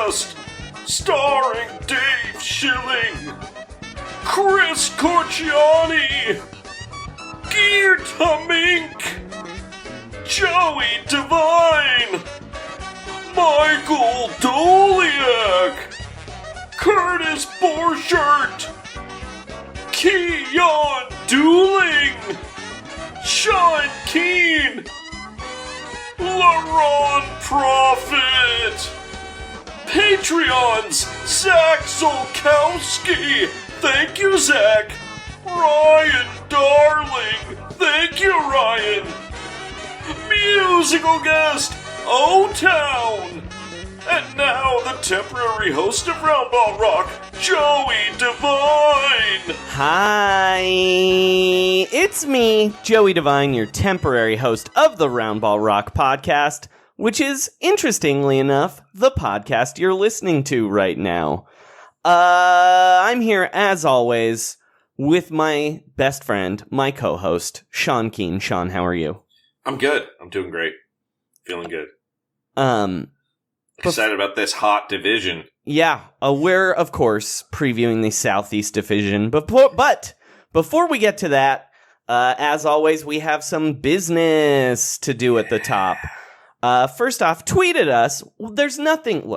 Podcast, starring Dave Schilling, Chris Corciani, Geert Hamink, Joey Devine, Michael Doliak, Curtis Borchardt, Keon Dooling, Sean Keane, LaRon Prophet, Patreons, Zach Zolkowski, thank you, Zach, Ryan Darling, thank you, Ryan, musical guest, O-Town, and now the temporary host of Roundball Rock, Joey Devine. Hi, it's me, Joey Devine, your temporary host of the Roundball Rock podcast, which is, interestingly enough, the podcast you're listening to right now. I'm here, as always, with my best friend, my co-host, Sean Keane. Sean, how are you? I'm good. I'm doing great. Feeling good. Excited about this hot division. Yeah, we're, of course, previewing the Southeast Division. But before we get to that, as always, we have some business to do at the top. First off, tweet at us. There's nothing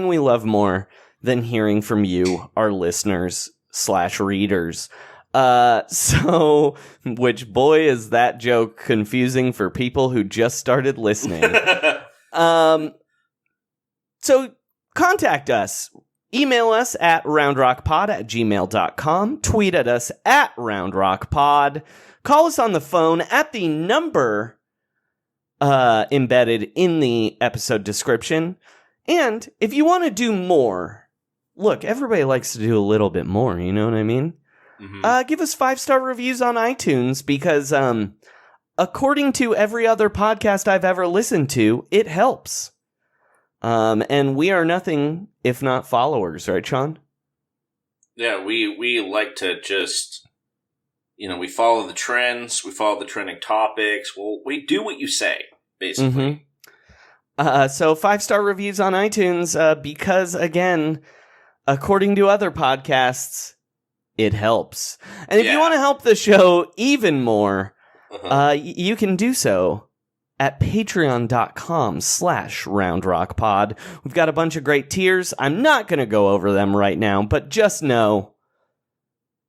we love more than hearing from you, our listeners / readers. So, which boy is that joke confusing for people who just started listening. So contact us. Email us at roundrockpod@gmail.com. Tweet at us at roundrockpod. Call us on the phone at the number embedded in the episode description. And if you want to do more, look, everybody likes to do a little bit more, you know what I mean? Mm-hmm. Give us 5-star reviews on iTunes because, according to every other podcast I've ever listened to, it helps. And we are nothing if not followers, right, Sean? Yeah, we like to just, we follow the trends, we follow the trending topics. Well, we do what you say, basically. Mm-hmm. So 5-star reviews on iTunes, because, again, according to other podcasts, it helps. And if you want to help the show even more, you can do so at patreon.com/roundrockpod. We've got a bunch of great tiers. I'm not going to go over them right now, but just know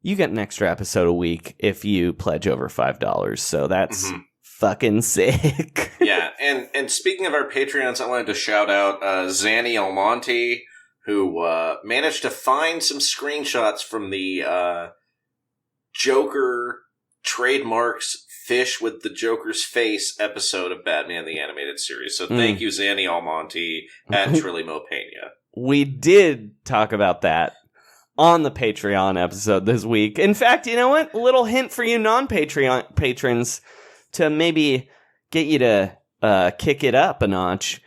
you get an extra episode a week if you pledge over $5. So that's fucking sick. Yeah, and speaking of our Patreons, I wanted to shout out Zanny Almonte, who managed to find some screenshots from the Joker trademarks Fish with the Joker's Face episode of Batman the Animated Series. So thank you, Zanny Almonte and Trilly Mopena. We did talk about that on the Patreon episode this week. In fact, you know what? A little hint for you non-Patreon patrons to maybe get you to kick it up a notch.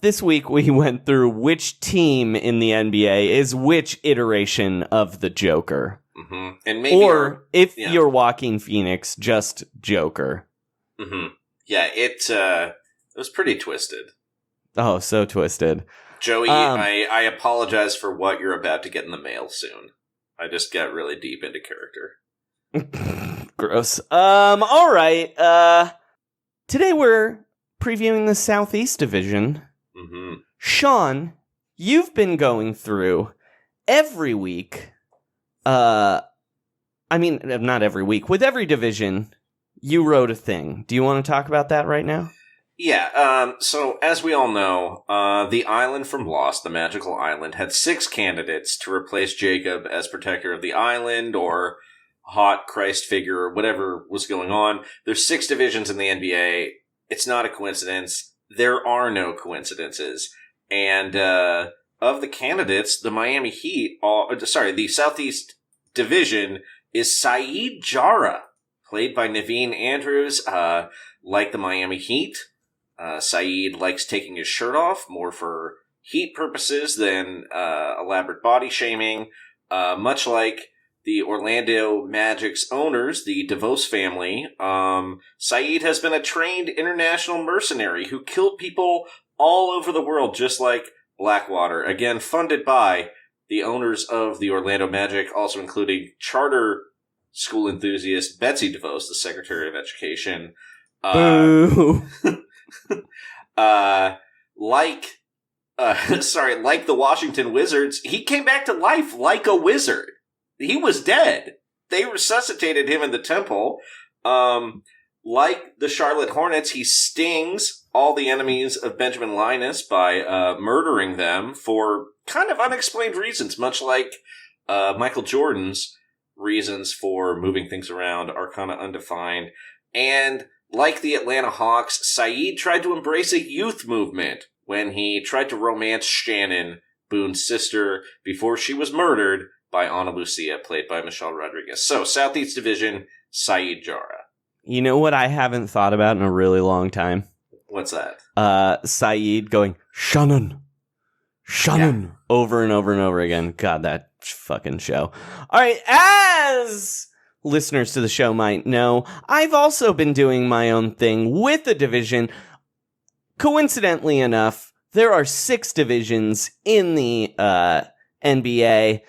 This week we went through which team in the NBA is which iteration of the Joker. Mm-hmm. And maybe if you're Joaquin Phoenix, just Joker. Mm-hmm. Yeah, it was pretty twisted. Oh, so twisted. Joey, I apologize for what you're about to get in the mail soon. I just got really deep into character. Gross. All right. Today we're previewing the Southeast Division. Mm-hmm. Sean, you've been going through every week. Not every week. With every division, you wrote a thing. Do you want to talk about that right now? Yeah, so as we all know, the island from Lost, the magical island, had 6 candidates to replace Jacob as protector of the island, or hot Christ figure, or whatever was going on. There's 6 divisions in the NBA. It's not a coincidence. There are no coincidences. And, of the candidates, the Miami Heat, the Southeast Division is Saeed Jara, played by Naveen Andrews. Like the Miami Heat, Saeed likes taking his shirt off, more for Heat purposes than elaborate body shaming. Much like the Orlando Magic's owners, the DeVos family, Saeed has been a trained international mercenary who killed people all over the world, just like Blackwater, again funded by the owners of the Orlando Magic, also including charter school enthusiast Betsy DeVos, the Secretary of Education. Boo! Like the Washington Wizards, he came back to life like a wizard. He was dead. They resuscitated him in the temple. Like the Charlotte Hornets, he stings all the enemies of Benjamin Linus by murdering them for kind of unexplained reasons, much like Michael Jordan's reasons for moving things around are kind of undefined. And like the Atlanta Hawks, Saeed tried to embrace a youth movement when he tried to romance Shannon, Boone's sister, before she was murdered by Ana Lucia, played by Michelle Rodriguez. So, Southeast Division, Saeed Jarrah. You know what I haven't thought about in a really long time? What's that? Saeed going, Shannon, over and over and over again. God, that fucking show. All right, as listeners to the show might know, I've also been doing my own thing with the division. Coincidentally enough, there are 6 divisions in the NBA,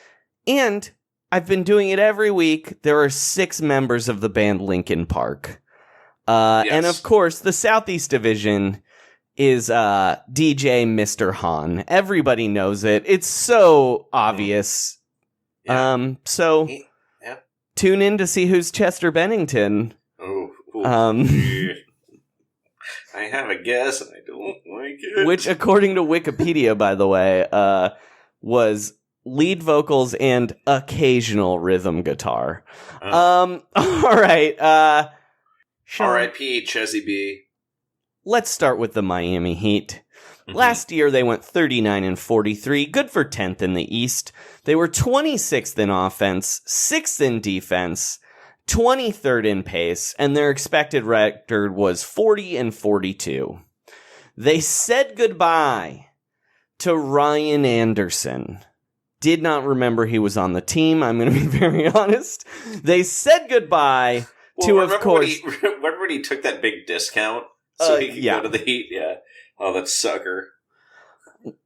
and I've been doing it every week. There are 6 members of the band Linkin Park. Yes. And of course, the Southeast Division is DJ Mr. Han. Everybody knows it. It's so obvious. Yeah. Tune in to see who's Chester Bennington. I have a guess, and I don't like it. Which, according to Wikipedia, by the way, was lead vocals and occasional rhythm guitar. All right. R.I.P. Chezzy B. Let's start with the Miami Heat. Mm-hmm. Last year, they went 39-43, good for 10th in the East. They were 26th in offense, 6th in defense, 23rd in pace, and their expected record was 40-42. They said goodbye to Ryan Anderson. Did not remember he was on the team, I'm going to be very honest. They said goodbye to, of course... Remember when he took that big discount so he could go to the Heat? Yeah. Oh, that sucker.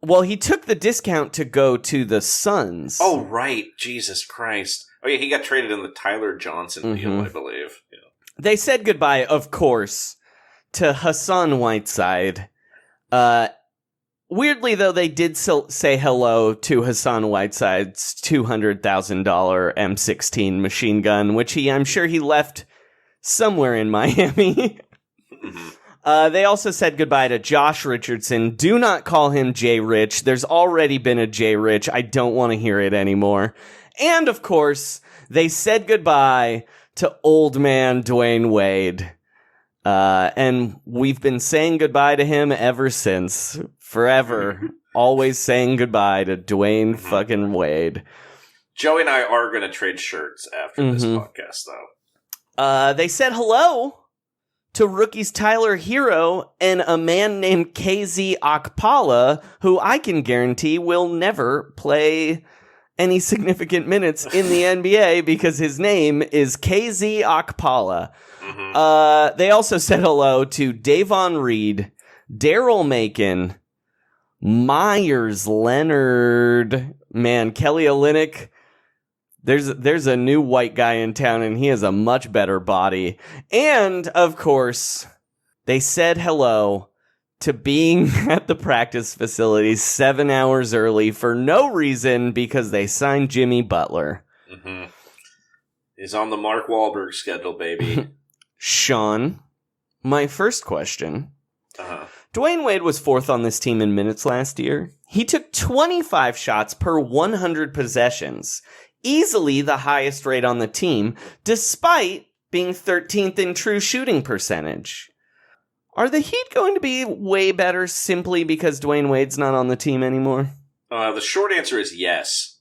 Well, he took the discount to go to the Suns. Oh, right. Jesus Christ. Oh, yeah, he got traded in the Tyler Johnson deal, I believe. Yeah. They said goodbye, of course, to Hassan Whiteside. Weirdly, though, they did say hello to Hassan Whiteside's $200,000 M16 machine gun, which I'm sure he left somewhere in Miami. They also said goodbye to Josh Richardson. Do not call him Jay Rich. There's already been a Jay Rich. I don't want to hear it anymore. And, of course, they said goodbye to old man Dwayne Wade. And we've been saying goodbye to him ever since. Forever. Always saying goodbye to Dwayne fucking Wade. Joey and I are going to trade shirts after this podcast, though. They said hello to rookies Tyler Hero and a man named KZ Okpala, who I can guarantee will never play any significant minutes in the NBA because his name is KZ Okpala. They also said hello to Davon Reed, Daryl Macon, Myers Leonard, man, Kelly Olynyk. There's a new white guy in town, and he has a much better body. And, of course, they said hello to being at the practice facility 7 hours early for no reason because they signed Jimmy Butler. He's on the Mark Wahlberg schedule, baby. Sean, my first question. Dwayne Wade was 4th on this team in minutes last year. He took 25 shots per 100 possessions. Easily the highest rate on the team, despite being 13th in true shooting percentage. Are the Heat going to be way better simply because Dwayne Wade's not on the team anymore? The short answer is yes.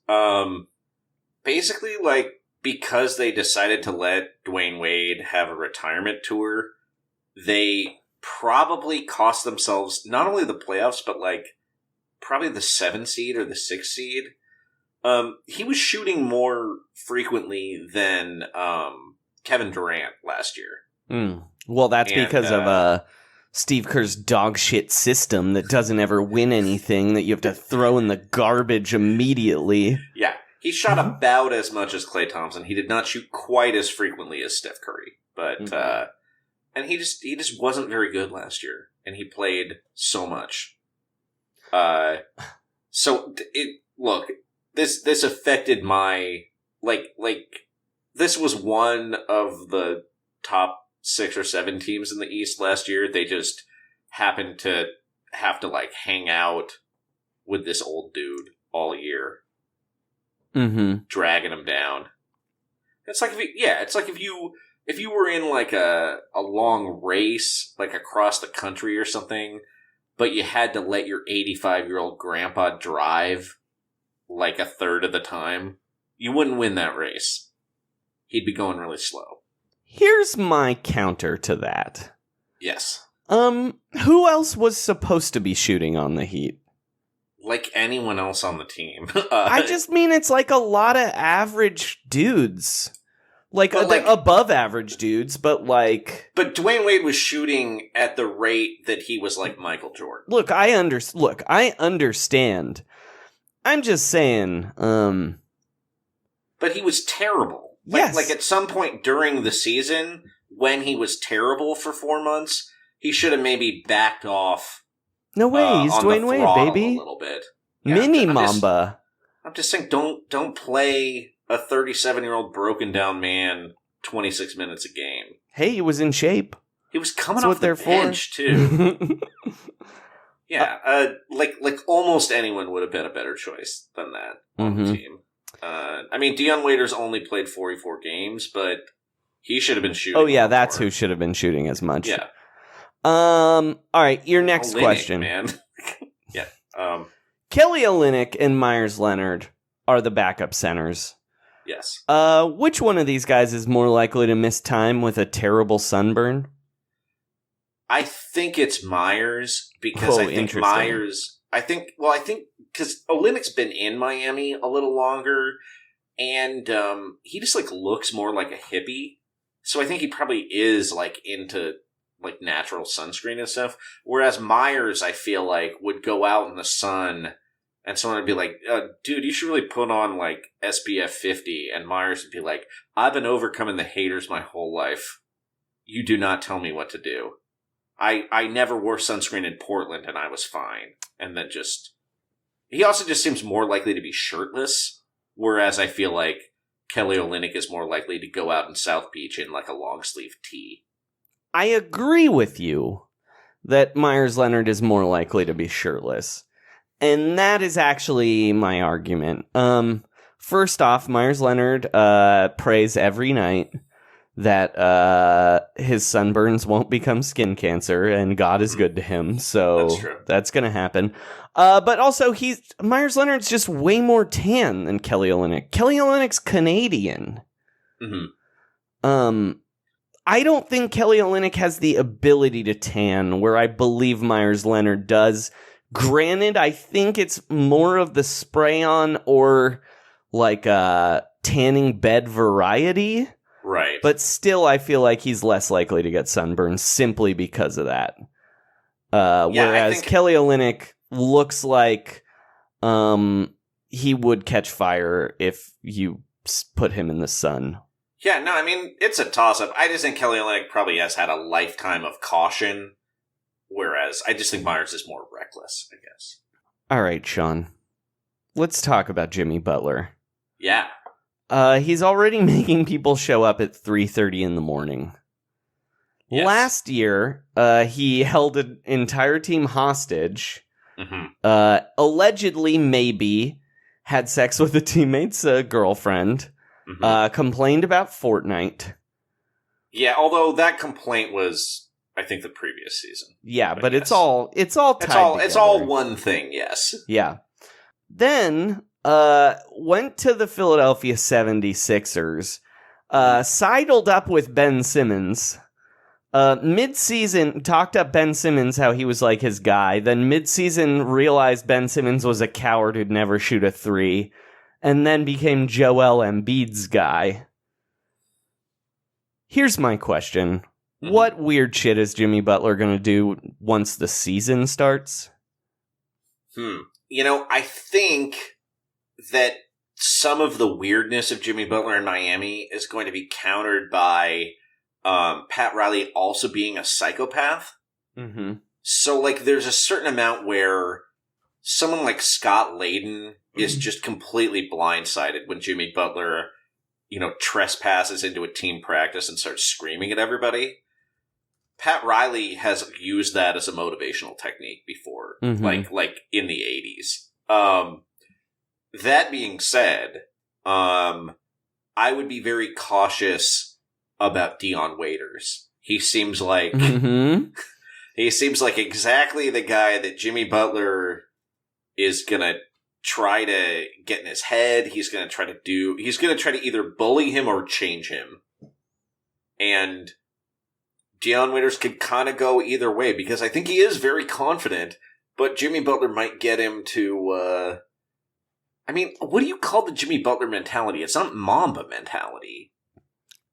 Basically, because they decided to let Dwayne Wade have a retirement tour, they probably cost themselves not only the playoffs, but probably the 7 seed or the 6 seed. He was shooting more frequently than Kevin Durant last year. Well, that's because of Steve Kerr's dog shit system that doesn't ever win anything, that you have to throw in the garbage immediately. Yeah, he shot about as much as Klay Thompson. He did not shoot quite as frequently as Steph Curry, but and he just wasn't very good last year, and he played so much. This affected my this was one of the top 6 or 7 teams in the East last year. They just happened to have to hang out with this old dude all year, dragging him down. It's like if you were in a long race across the country or something, but you had to let your 85-year-old grandpa drive a third of the time. You wouldn't win that race. He'd be going really slow. Here's my counter to that. Yes. Who else was supposed to be shooting on the Heat? Like anyone else on the team. I just mean it's a lot of average dudes. Above average dudes, but But Dwayne Wade was shooting at the rate that he was like Michael Jordan. Look, I understand. I'm just saying, But he was terrible. Yes. At some point during the season, when he was terrible for 4 months, he should have maybe backed off. No way, he's Dwayne Wade, baby. A little bit. Yeah, Mini Mamba. I'm just saying, don't play a 37-year-old broken down man 26 minutes a game. Hey, he was in shape. He was coming off the bench too. Yeah, almost anyone would have been a better choice than that on the team. Dion Waiters only played 44 games, but he should have been shooting. Oh yeah, that's who should have been shooting as much. Yeah. All right, your next question, man. Yeah. Kelly Olynyk and Myers Leonard are the backup centers. Yes. Which one of these guys is more likely to miss time with a terrible sunburn? I think it's Myers because I think because Olynyk's been in Miami a little longer, and he just looks more like a hippie. So I think he probably is into natural sunscreen and stuff. Whereas Myers, I feel would go out in the sun, and someone would be like, "Dude, you should really put on SPF 50." And Myers would be like, "I've been overcoming the haters my whole life. You do not tell me what to do. I never wore sunscreen in Portland, and I was fine." And then he also just seems more likely to be shirtless, whereas I feel like Kelly Olynyk is more likely to go out in South Beach in a long sleeve tee. I agree with you that Myers Leonard is more likely to be shirtless. And that is actually my argument. First off, Myers Leonard prays every night that his sunburns won't become skin cancer, and God is good to him, so that's going to happen. But also, Myers Leonard's just way more tan than Kelly Olynyk. Kelly Olynyk's Canadian. Mm-hmm. I don't think Kelly Olynyk has the ability to tan, where I believe Myers Leonard does. Granted, I think it's more of the spray-on or tanning bed variety. Right. But still, I feel like he's less likely to get sunburned simply because of that. Whereas Kelly Olynyk looks like he would catch fire if you put him in the sun. Yeah, no, it's a toss-up. I just think Kelly Olynyk probably has had a lifetime of caution, whereas I just think Myers is more reckless, I guess. All right, Sean. Let's talk about Jimmy Butler. Yeah. He's already making people show up at 3:30 in the morning. Yes. Last year, he held an entire team hostage. Mm-hmm. Allegedly, maybe, had sex with a teammate's girlfriend. Mm-hmm. Complained about Fortnite. Yeah, although that complaint was, I think, the previous season. Yeah, but yes. it's all tied together. It's all one thing, yes. Yeah. Then went to the Philadelphia 76ers, sidled up with Ben Simmons. Mid-season, talked up Ben Simmons, how he was his guy. Then mid-season realized Ben Simmons was a coward who'd never shoot a three. And then became Joel Embiid's guy. Here's my question. What weird shit is Jimmy Butler going to do once the season starts? I think that some of the weirdness of Jimmy Butler in Miami is going to be countered by Pat Riley also being a psychopath. Mm-hmm. So, there's a certain amount where someone like Scott Layden is just completely blindsided when Jimmy Butler, trespasses into a team practice and starts screaming at everybody. Pat Riley has used that as a motivational technique before, like in the 80s. That being said, I would be very cautious about Dion Waiters. He seems like he seems like exactly the guy that Jimmy Butler is gonna try to get in his head. He's gonna try to either bully him or change him. And Dion Waiters could kind of go either way, because I think he is very confident, but Jimmy Butler might get him to, what do you call the Jimmy Butler mentality? It's not Mamba mentality.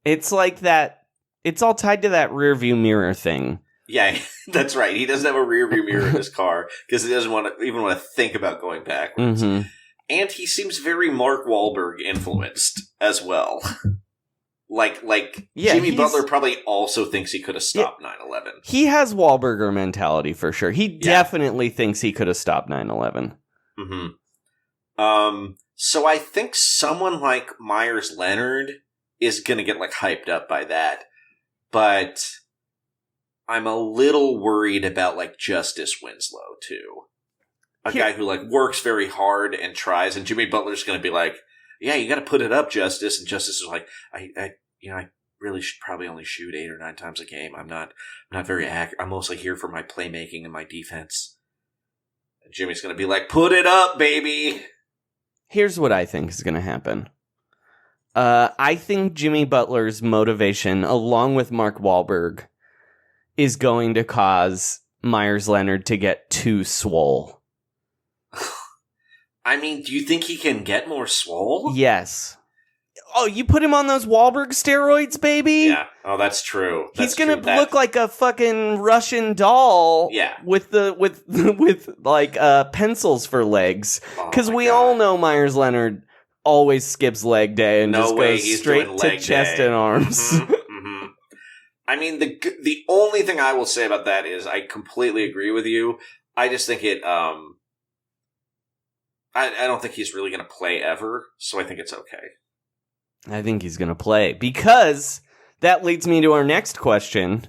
It's like that, it's all tied to that rear view mirror thing. Yeah, that's right. He doesn't have a rear view mirror in his car, because he doesn't even want to think about going backwards. Mm-hmm. And he seems very Mark Wahlberg influenced as well. Jimmy Butler probably also thinks he could have stopped 9/11. He has Wahlberger mentality for sure. He definitely thinks he could have stopped 9/11. Mm-hmm. So I think someone like Myers Leonard is going to get hyped up by that. But I'm a little worried about Justice Winslow too. A guy who works very hard and tries, and Jimmy Butler's going to be like, yeah, you got to put it up, Justice. And Justice is like, I really should probably only shoot 8 or 9 times a game. I'm not very accurate. I'm mostly here for my playmaking and my defense. And Jimmy's going to be like, put it up, baby. Here's what I think is going to happen. I think Jimmy Butler's motivation, along with Mark Wahlberg, is going to cause Myers Leonard to get too swole. Do you think he can get more swole? Yes. Oh, you put him on those Wahlberg steroids, baby? Yeah. Oh, that's true. He's gonna look like a fucking Russian doll. Yeah. With pencils for legs. Because we all know Myers Leonard always skips leg day and just goes straight to chest and arms. Mm-hmm. The only thing I will say about that is I completely agree with you. I just think it, I don't think he's really going to play ever, so I think it's okay. I think he's going to play, because that leads me to our next question.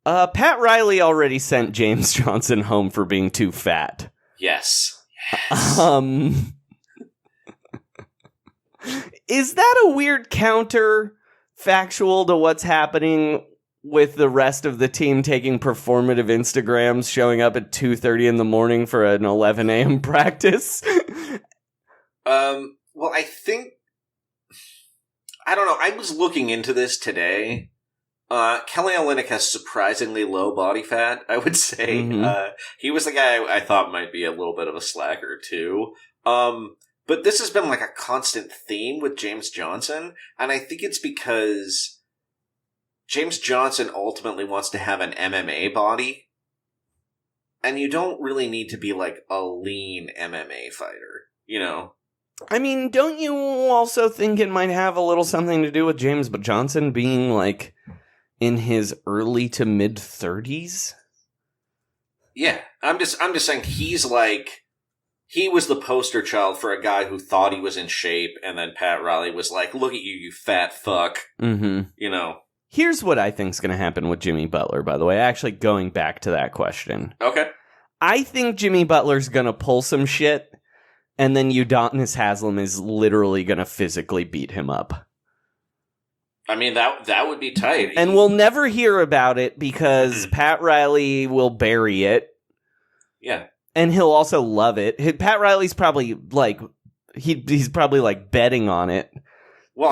Pat Riley already sent James Johnson home for being too fat. Yes. Is that a weird counterfactual to what's happening with the rest of the team taking performative Instagrams, showing up at 2:30 in the morning for an 11 a.m. practice? Well, I don't know. I was looking into this today. Kelly Olynyk has surprisingly low body fat, I would say. Mm-hmm. He was the guy I thought might be a little bit of a slacker, too. But this has been a constant theme with James Johnson, and I think it's because James Johnson ultimately wants to have an MMA body, and you don't really need to be a lean MMA fighter, don't you also think it might have a little something to do with James Johnson being in his early to mid 30s? Yeah, I'm just saying he's he was the poster child for a guy who thought he was in shape, and then Pat Riley was like, look at you, you fat fuck. Mm-hmm. Here's what I think's going to happen with Jimmy Butler, by the way, actually going back to that question. Okay. I think Jimmy Butler's going to pull some shit, and then Udonis Haslem is literally going to physically beat him up. That would be tight. And we'll never hear about it because Pat Riley will bury it. Yeah. And he'll also love it. Pat Riley's probably he's probably betting on it. Well,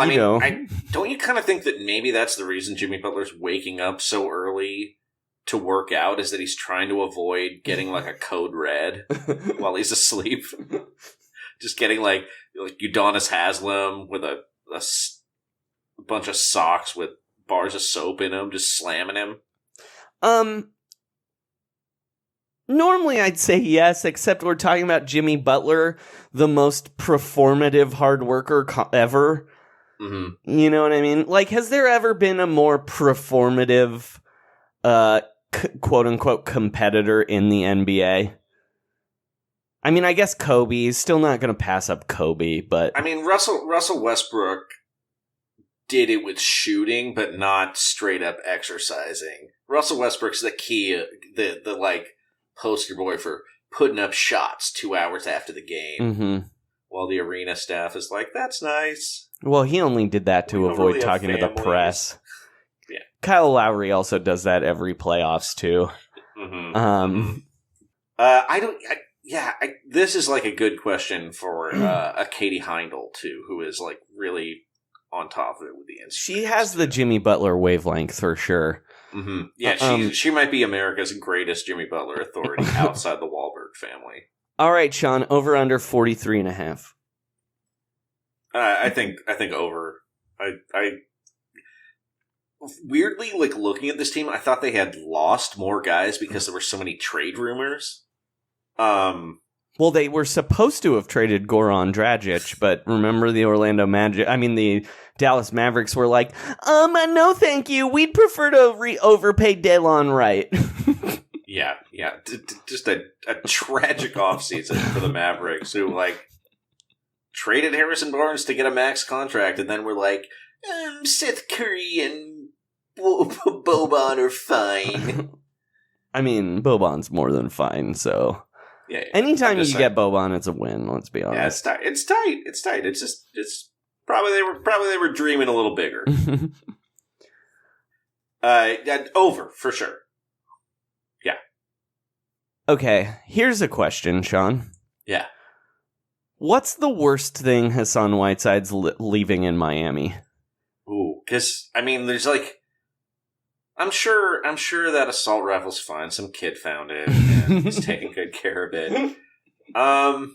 don't you kind of think that maybe that's the reason Jimmy Butler's waking up so early to work out, is that he's trying to avoid getting a code red while he's asleep? Just getting Udonis Haslem with a bunch of socks with bars of soap in him, just slamming him? Normally I'd say yes, except we're talking about Jimmy Butler, the most performative hard worker ever. Mm-hmm. You know what I mean? Like, has there ever been a more performative, quote-unquote, competitor in the NBA? I mean, I guess Kobe is still not going to pass up Kobe, but... I mean, Russell Westbrook did it with shooting, but not straight up exercising. Russell Westbrook's the key, the like, poster boy for putting up shots 2 hours after the game. Mm-hmm. While the arena staff is like, that's nice. Well, he only did that to avoid talking to the press. Yeah. Kyle Lowry also does that every playoffs, too. Mm-hmm. This is like a good question for a Katie Heindel, too, who is like really on top of it with the Instagram. She has the Jimmy Butler wavelength for sure. Mm-hmm. Yeah, she might be America's greatest Jimmy Butler authority outside the Wahlberg family. All right, Sean, over under 43.5. I think over. I weirdly, like, looking at this team, I thought they had lost more guys because there were so many trade rumors. Well, they were supposed to have traded Goran Dragic, but remember the Dallas Mavericks were like, no thank you, we'd prefer to overpay Delon Wright. Yeah. Just a tragic offseason for the Mavericks, who, like, traded Harrison Barnes to get a max contract, and then we're like, Seth Curry and Boban are fine. I mean, Boban's more than fine, so... Yeah. Anytime you get Boban, it's a win, let's be honest. Yeah, it's tight. It's probably they were dreaming a little bigger. Over, for sure. Yeah. Okay, here's a question, Sean. Yeah. What's the worst thing Hassan Whiteside's leaving in Miami? Ooh, because, I mean, there's like... I'm sure that assault rifle's fine. Some kid found it, and he's taking good care of it. I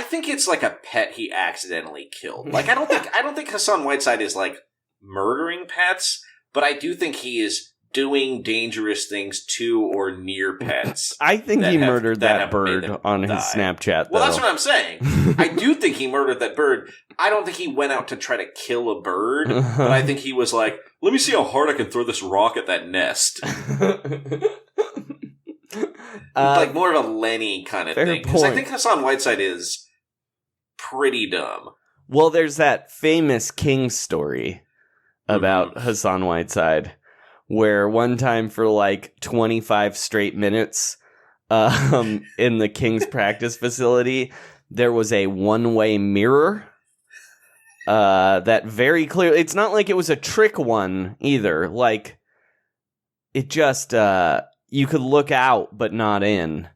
think it's like a pet he accidentally killed. Like, I don't think Hassan Whiteside is like murdering pets, but I do think he is doing dangerous things to or near pets. I think he murdered that bird on his Snapchat, though. Well, that's what I'm saying. I do think he murdered that bird. I don't think he went out to try to kill a bird, but I think he was like, let me see how hard I can throw this rock at that nest. Like more of a Lenny kind of thing. Because I think Hassan Whiteside is pretty dumb. Well, there's that famous King story about Hassan Whiteside, where one time for like 25 straight minutes in the King's practice facility, there was a one-way mirror that very clearly... It's not like it was a trick one either. Like, it just... you could look out, but not in.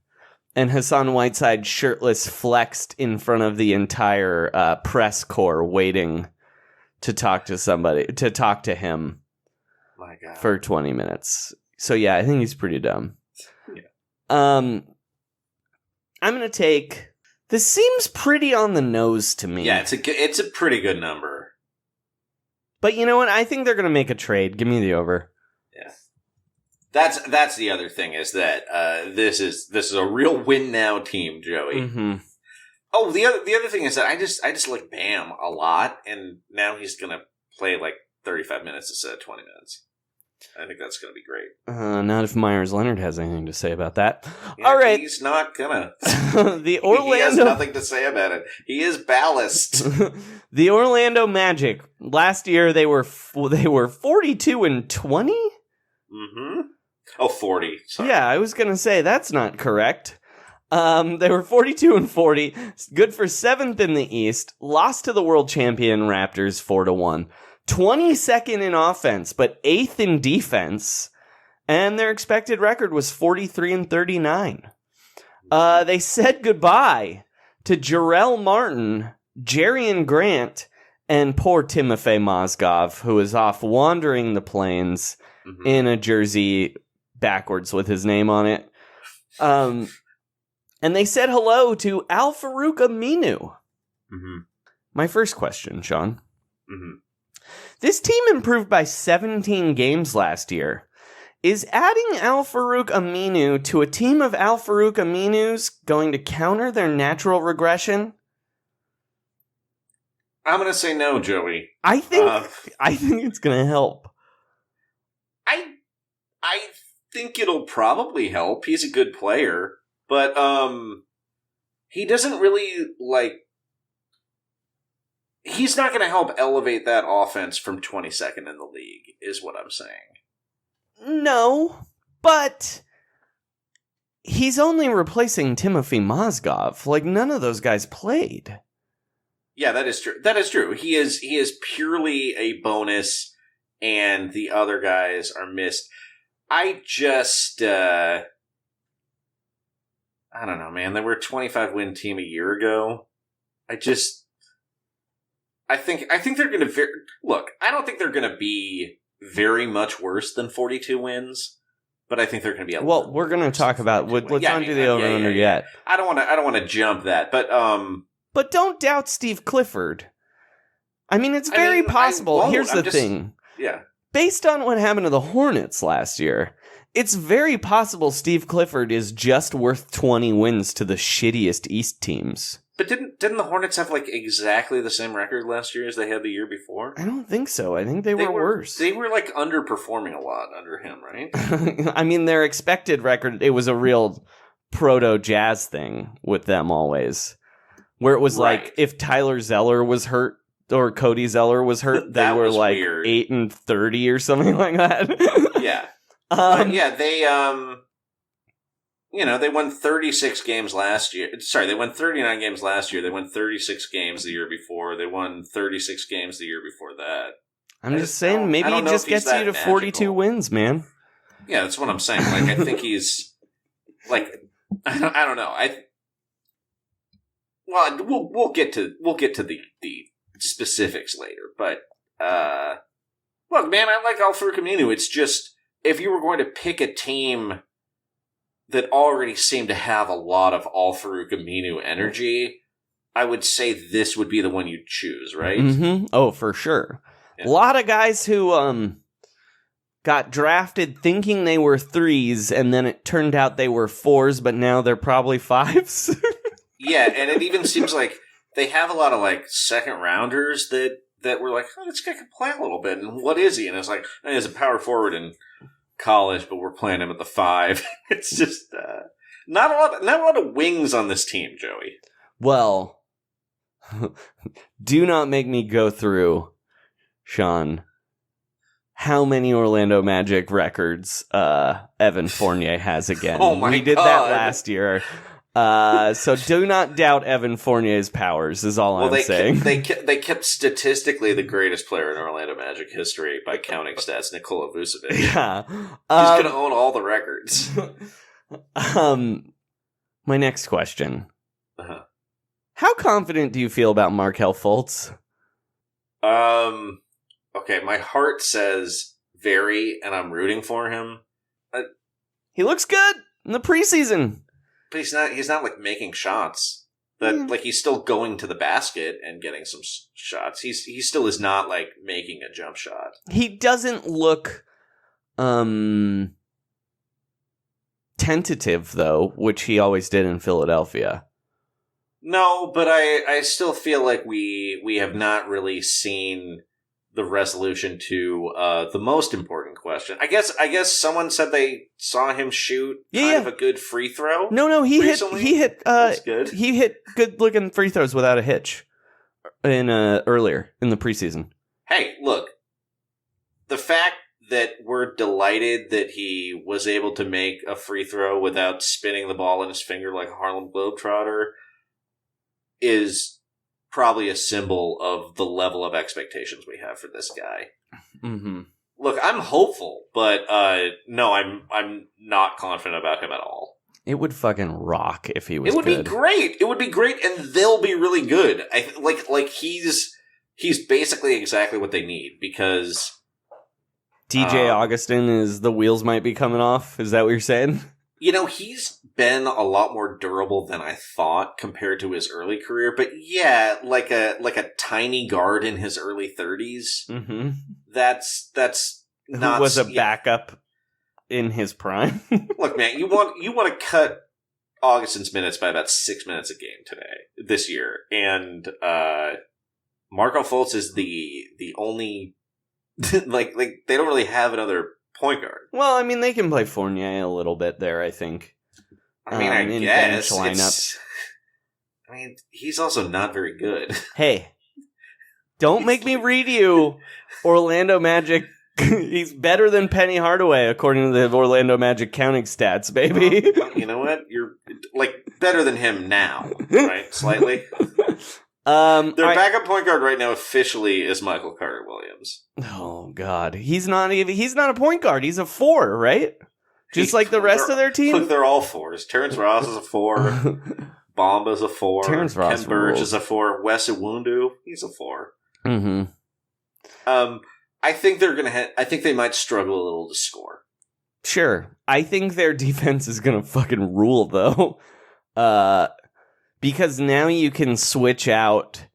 And Hassan Whiteside, shirtless, flexed in front of the entire press corps waiting to talk to him. My God. For 20 minutes. So yeah, I think he's pretty dumb. Yeah. I'm gonna take... This seems pretty on the nose to me. Yeah, it's a pretty good number. But you know what? I think they're gonna make a trade. Give me the over. Yeah. That's the other thing, is that this is a real win now team, Joey. Mm-hmm. Oh, the other thing is that I just like Bam a lot, and now he's gonna play like 35 minutes instead of 20 minutes. I think that's going to be great. Not if Myers Leonard has anything to say about that. Yeah, all right. He's not gonna. The Orlando... He has nothing to say about it. He is ballast. The Orlando Magic. Last year they were 42 and 20? Mm-hmm. Oh, 40. Sorry. Yeah, I was going to say that's not correct. They were 42 and 40. Good for 7th in the East. Lost to the world champion Raptors 4-1. 22nd in offense, but 8th in defense, and their expected record was 43 and 39. They said goodbye to Jarrell Martin, Jerian Grant, and poor Timofey Mozgov, who is off wandering the plains in a jersey backwards with his name on it. And they said hello to Al Farouk Aminu. My first question, Sean. This team improved by 17 games last year. Is adding Al-Farouq Aminu to a team of Al-Farouq Aminus going to counter their natural regression? I'm going to say no, Joey. I think it's going to help. I think it'll probably help. He's a good player, but he doesn't really he's not going to help elevate that offense from 22nd in the league, is what I'm saying. No, but he's only replacing Timofey Mozgov. Like, none of those guys played. Yeah, that is true. That is true. He is purely a bonus, and the other guys are missed. I just, I don't know, man. They were a 25-win team a year ago. I think they're going to... Look, I don't think they're going to be very much worse than 42 wins, but I think they're going to be Well, we're going to talk about... Let's not do the over-under yet. I don't want to jump that, but... But don't doubt Steve Clifford. I mean, it's very possible. Here's the thing. Yeah. Based on what happened to the Hornets last year, it's very possible Steve Clifford is just worth 20 wins to the shittiest East teams. But didn't the Hornets have exactly the same record last year as they had the year before? I don't think so. I think they were worse. They were underperforming a lot under him, right? I mean, their expected record, it was a real proto-Jazz thing with them always. Where it was if Tyler Zeller was hurt or Cody Zeller was hurt, they were weird. 8-30 or something like that. Yeah. They won 36 games last year. Sorry, they won 39 games last year. They won 36 games the year before. They won 36 games the year before that. I'm just saying, maybe he just gets you to 42 wins, man. Yeah, that's what I'm saying. I think he's I don't know. We'll get to the specifics later, but look, man, I like Al-Farouq Aminu. It's just, if you were going to pick a team that already seemed to have a lot of Al-Farouq Aminu energy, I would say this would be the one you'd choose, right? Mm-hmm. Oh, for sure. Yeah. A lot of guys who got drafted thinking they were 3s, and then it turned out they were 4s, but now they're probably 5s. Yeah, and it even seems like they have a lot of second rounders that were this guy can play a little bit, and what is he? And it's he's a power forward in college, but we're playing him at the 5. It's just not a lot of wings on this team, Joey. Well, do not make me go through, Sean, how many Orlando Magic records Evan Fournier has again. Oh my God. We did that last year. So do not doubt Evan Fournier's powers, is all I'm saying. They kept statistically the greatest player in Orlando Magic history by counting stats, Nikola Vucevic. Yeah. He's going to own all the records. My next question. Uh-huh. How confident do you feel about Markelle Fultz? Okay, my heart says very, and I'm rooting for him. He looks good in the preseason. But he's not making shots. He's still going to the basket and getting some shots. He still is not making a jump shot. He doesn't look tentative though, which he always did in Philadelphia. No, but I still feel like we have not really seen the resolution to the most important question. I guess someone said they saw him shoot kind of a good free throw. No, he hit That's good. He hit good looking free throws without a hitch in earlier in the preseason. Hey, look. The fact that we're delighted that he was able to make a free throw without spinning the ball in his finger like a Harlem Globetrotter is probably a symbol of the level of expectations we have for this guy. Mm-hmm. Look, I'm hopeful, but no, I'm not confident about him at all. It would fucking rock if he was. It would be great. It would be great, and they'll be really good. He's basically exactly what they need because DJ Augustin is the wheels might be coming off. Is that what you're saying? He's been a lot more durable than I thought compared to his early career. But yeah, like a tiny guard in his early 30s. Mm-hmm. That's not... Who was a backup in his prime. Look, man, you want to cut Augustin's minutes by about 6 minutes a game this year. And Marco Fultz is the only... like they don't really have another point guard. Well, I mean, they can play Fournier a little bit there, I think. I mean, I guess. Lineup. I mean, he's also not very good. Hey, don't make me read you Orlando Magic. He's better than Penny Hardaway, according to the Orlando Magic counting stats, baby. Well, you know what? You're, better than him now, right? Slightly. Their backup point guard right now officially is Michael Carter-Williams. Oh God, he's not a point guard. He's a 4, right? Just like the rest of their team. Look, they're all 4s. Terrence Ross is a 4. Bomba's a 4. Terrence Ross Ken Burge is a 4. Wes Iwundu, he's a 4. Mm-hmm. I think I think they might struggle a little to score. Sure, I think their defense is gonna fucking rule though. Because now you can switch out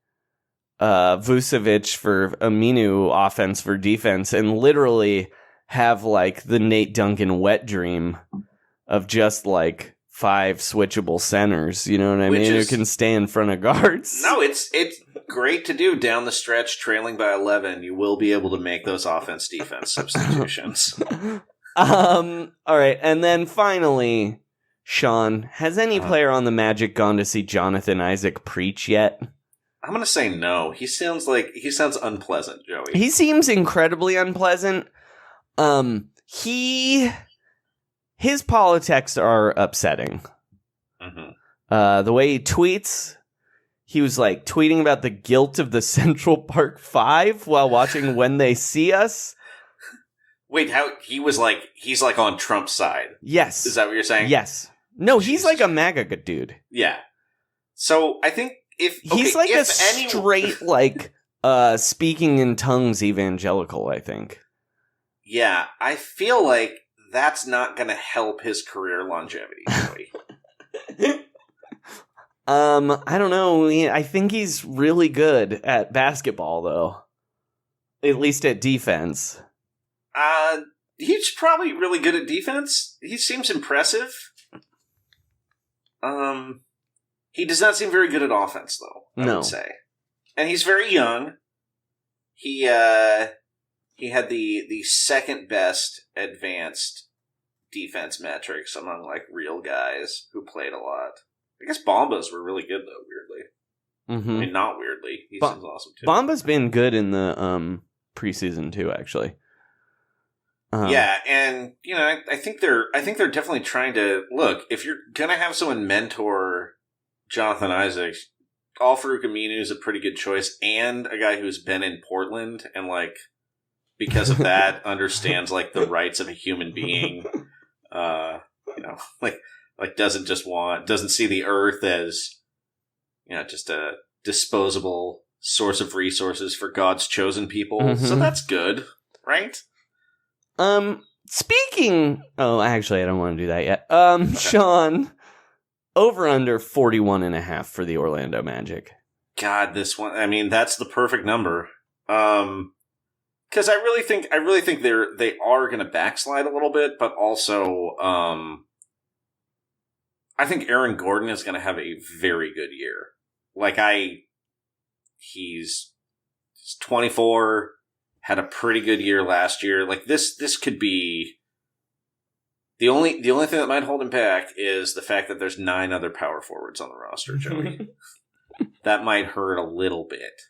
Vucevic for Aminu offense for defense and literally have the Nate Duncan wet dream of just 5 switchable centers. You know what I mean? Who can stay in front of guards. No, it's great to do down the stretch, trailing by 11. You will be able to make those offense-defense substitutions. All right, and then finally... Sean, has any player on the Magic gone to see Jonathan Isaac preach yet? I'm going to say no. He sounds unpleasant, Joey. He seems incredibly unpleasant. His politics are upsetting. Mm-hmm. The way he tweets, he was tweeting about the guilt of the Central Park 5 while watching When They See Us. Wait, how he's on Trump's side? Yes. Is that what you're saying? Yes. No, he's a MAGA dude. Yeah. So I think he's straight speaking in tongues evangelical, I think. Yeah, I feel like that's not going to help his career longevity, Joey. I don't know. I think he's really good at basketball, though. At least at defense. He's probably really good at defense. He seems impressive. He does not seem very good at offense, though, I would say. And he's very young. He had the second best advanced defense metrics among real guys who played a lot. I guess Bombas were really good, though, weirdly. Mm-hmm. I mean, not weirdly. He seems awesome, too. Bomba's been good in the preseason, too, actually. Yeah, and I think they're definitely trying to look. If you're gonna have someone mentor Jonathan Isaac, Al-Farouq Aminu is a pretty good choice, and a guy who's been in Portland and because of that understands the rights of a human being. Doesn't see the earth as just a disposable source of resources for God's chosen people. Mm-hmm. So that's good, right? Speaking... Oh, actually, I don't want to do that yet. Okay. Sean, over under 41.5 for the Orlando Magic. God, this one... I mean, that's the perfect number. Because I really think they are going to backslide a little bit, but also, I think Aaron Gordon is going to have a very good year. He's 24... had a pretty good year last year. This could be the only thing that might hold him back is the fact that there's 9 other power forwards on the roster, Joey. That might hurt a little bit.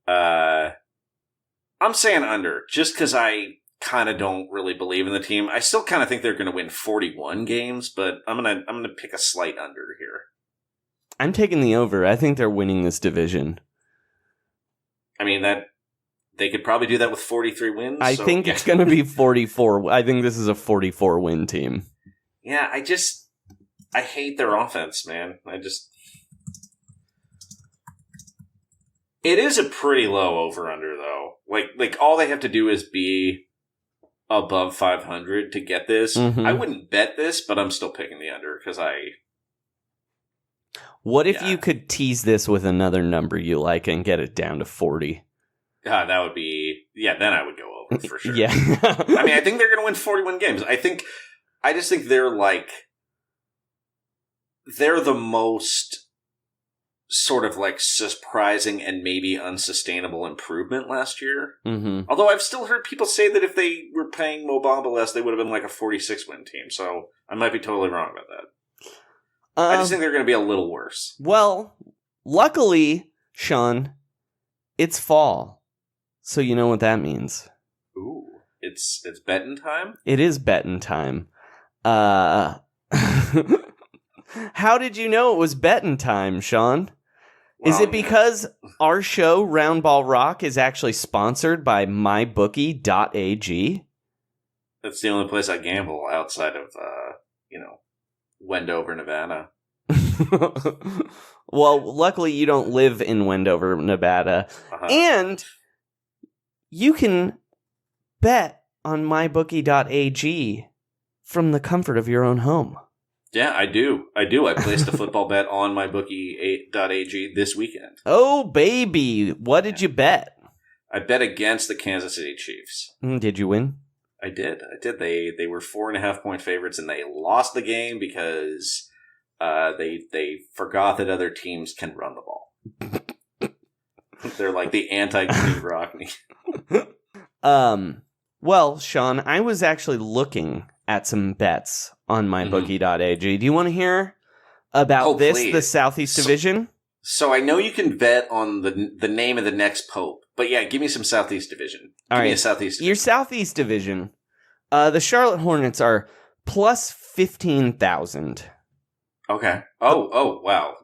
I'm saying under, just because I kind of don't really believe in the team. I still kind of think they're going to win 41 games, but I'm gonna pick a slight under here. I'm taking the over. I think they're winning this division. I mean they could probably do that with 43 wins. I think it's going to be 44. I think this is a 44 win team. Yeah, I hate their offense, man. It is a pretty low over-under, though. All they have to do is be above 500 to get this. Mhm. I wouldn't bet this, but I'm still picking the under because What if you could tease this with another number you like and get it down to 40? that would be... Yeah, then I would go over for sure. Yeah. I mean, I think they're going to win 41 games. I just think they're the most sort of surprising and maybe unsustainable improvement last year. Mm-hmm. Although I've still heard people say that if they were paying Mo Bamba less, they would have been a 46-win team. So I might be totally wrong about that. I just think they're going to be a little worse. Well, luckily, Sean, it's fall. So you know what that means. Ooh, it's betting time? It is betting time. How did you know it was betting time, Sean? Is it because our show, Round Ball Rock, is actually sponsored by mybookie.ag? That's the only place I gamble outside of, Wendover, Nevada. Well, luckily you don't live in Wendover, Nevada. Uh-huh. And you can bet on mybookie.ag from the comfort of your own home. Yeah, I do. I placed a football bet on mybookie.ag this weekend. Oh, baby. What did you bet? I bet against the Kansas City Chiefs. Did you win? I did. They were 4.5-point favorites, and they lost the game because they forgot that other teams can run the ball. They're like the anti-Green Rockney. Well, Sean, I was actually looking at some bets on mybookie.ag. Do you want to hear about the Southeast Division? So I know you can bet on the name of the next pope, but yeah, give me some Southeast Division. Give me a Southeast Division. Your Southeast Division, the Charlotte Hornets are plus 15,000. Okay. Oh, wow.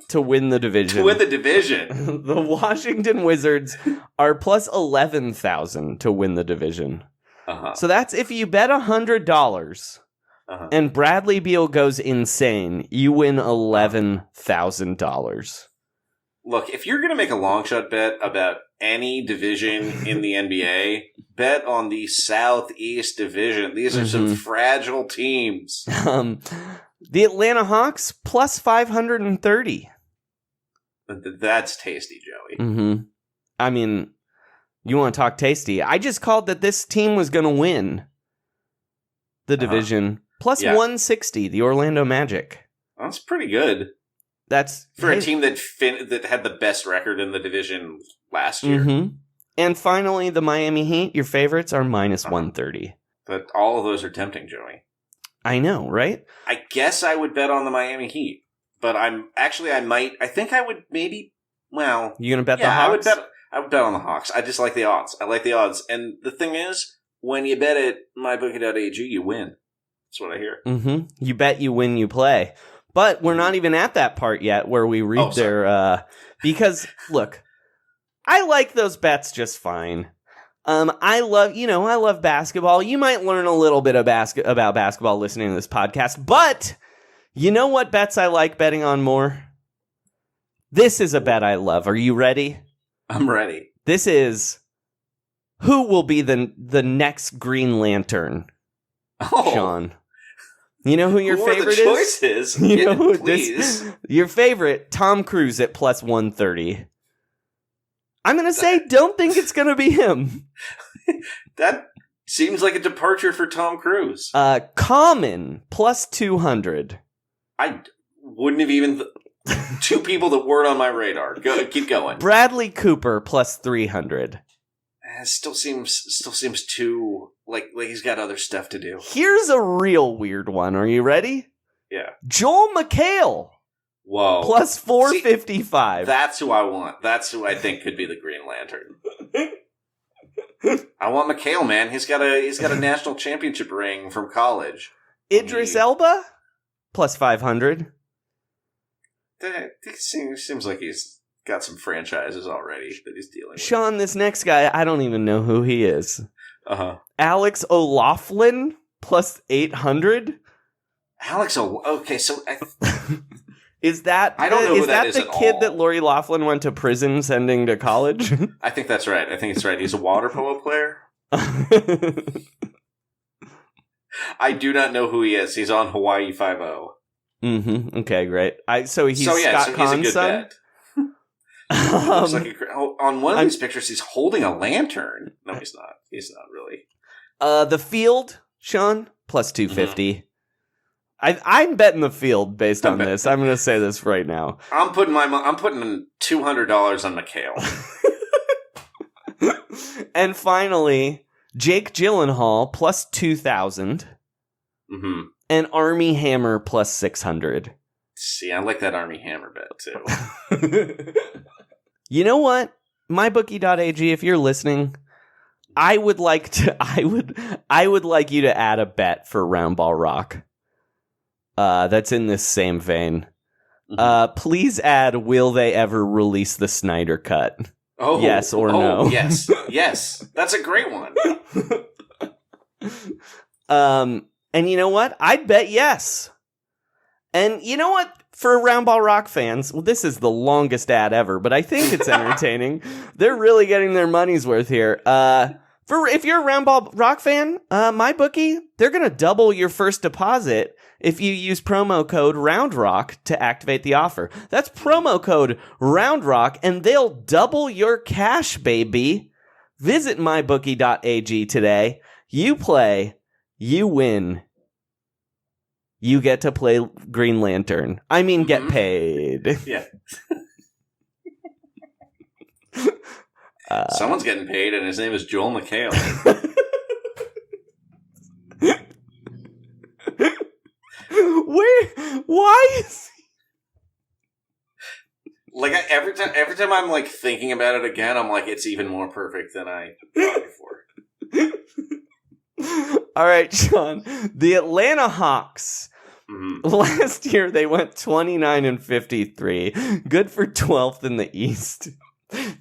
To win the division. To win the division. The Washington Wizards are plus 11,000 to win the division. Uh-huh. So that's if you bet $100 and Bradley Beal goes insane, you win $11,000. Look, if you're going to make a long shot bet about any division in the NBA, bet on the Southeast Division. These are some fragile teams. The Atlanta Hawks plus 530. That's tasty, Joey. Mm-hmm. I mean, you want to talk tasty? I just called that this team was going to win the division. Plus 160, the Orlando Magic. That's pretty good. That's for a team that had the best record in the division last year. Mm-hmm. And finally, the Miami Heat, your favorites, are minus 130. But all of those are tempting, Joey. I know, right? I guess I would bet on the Miami Heat. But I would maybe, well... You going to bet the Hawks? I would bet on the Hawks. I just like the odds. I like the odds. And the thing is, when you bet at mybookie.ag, you win. That's what I hear. Mm-hmm. You bet, you win, you play. But we're not even at that part yet where we read their... because, look, I like those bets just fine. I love basketball. You might learn a little bit about basketball listening to this podcast, but you know what bets I like betting on more? This is a bet I love. Are you ready? I'm ready. This is who will be the next Green Lantern, Sean. You know who your favorite is? You know who please. Your favorite, Tom Cruise at plus 130. I'm going to say, don't think it's going to be him. That seems like a departure for Tom Cruise. Common, plus 200. I wouldn't have even... two people that weren't on my radar. Keep going. Bradley Cooper, plus 300. It still seems too... Like he's got other stuff to do. Here's a real weird one. Are you ready? Yeah. Joel McHale. Whoa. Plus 455. See, that's who I want. That's who I think could be the Green Lantern. I want McHale, man. He's got a national championship ring from college. Idris Elba? Plus 500. It seems like he's got some franchises already that he's dealing with. Sean, this next guy, I don't even know who he is. Uh-huh. Alex O'Loughlin? Plus 800. Okay, so... Is that I don't know who that is the at kid all. that Lori Loughlin went to prison sending to college? I think that's right. I think it's right. He's a water polo player. I do not know who he is. He's on Hawaii 5-0. Mm-hmm. Okay, great. So he's Scott he's a Kahn's good son? bet. Looks like on one of these pictures, he's holding a lantern. No, he's not. He's not really. The field, Sean, plus 250. I'm betting the field based on this. I'm going to say this right now. I'm putting $200 on McHale. And finally, Jake Gyllenhaal plus 2,000. Mm-hmm. And Army Hammer plus 600. See, I like that Army Hammer bet too. You know what? MyBookie.ag, if you're listening, I would like you to add a bet for Round Ball Rock. That's in this same vein. Mm-hmm. Please add, will they ever release the Snyder Cut? Oh, yes or no? Yes. That's a great one. And you know what? I'd bet yes. And you know what? For Round Ball Rock fans, well, this is the longest ad ever, but I think it's entertaining. They're really getting their money's worth here. If you're a Round Ball Rock fan, MyBookie, they're going to double your first deposit if you use promo code ROUNDROCK to activate the offer. That's promo code ROUNDROCK, and they'll double your cash, baby. Visit mybookie.ag today. You play, you win. You get to play Green Lantern. I mean, get paid. Yeah. Someone's getting paid, and his name is Joel McHale. Why is he... Like, every time I'm, like, thinking about it again, I'm like, it's even more perfect than I thought before. All right, Sean. The Atlanta Hawks. Last year, they went 29-53. Good for 12th in the East.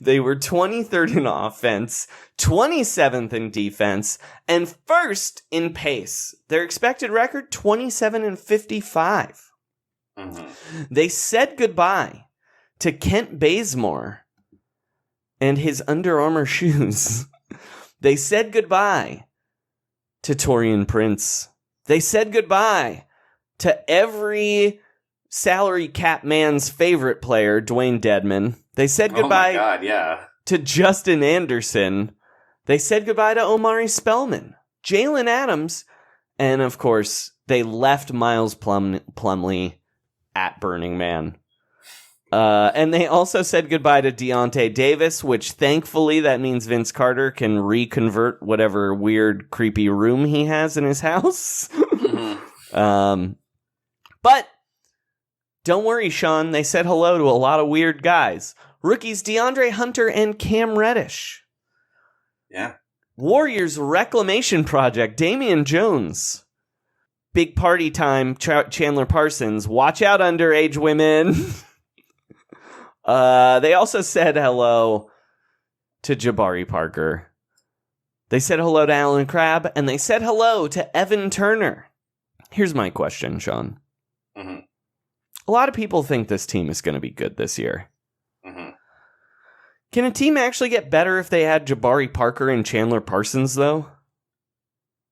They were 23rd in offense, 27th in defense, and first in pace. Their expected record, 27-55. They said goodbye to Kent Bazemore and his Under Armour shoes. They said goodbye to Taurean Prince. They said goodbye to every salary cap man's favorite player, Dwayne Dedman. They said goodbye to Justin Anderson. They said goodbye to Omari Spellman, Jalen Adams, and of course, they left Miles Plumlee at Burning Man. And they also said goodbye to Deontay Davis, which thankfully that means Vince Carter can reconvert whatever weird, creepy room he has in his house. But don't worry, Sean. They said hello to a lot of weird guys. Rookies DeAndre Hunter and Cam Reddish. Yeah. Warriors Reclamation Project, Damian Jones. Big party time, Chandler Parsons. Watch out, underage women. They also said hello to Jabari Parker. They said hello to Alan Crabb, and they said hello to Evan Turner. Here's my question, Sean. A lot of people think this team is going to be good this year. Can a team actually get better if they had Jabari Parker and Chandler Parsons, though?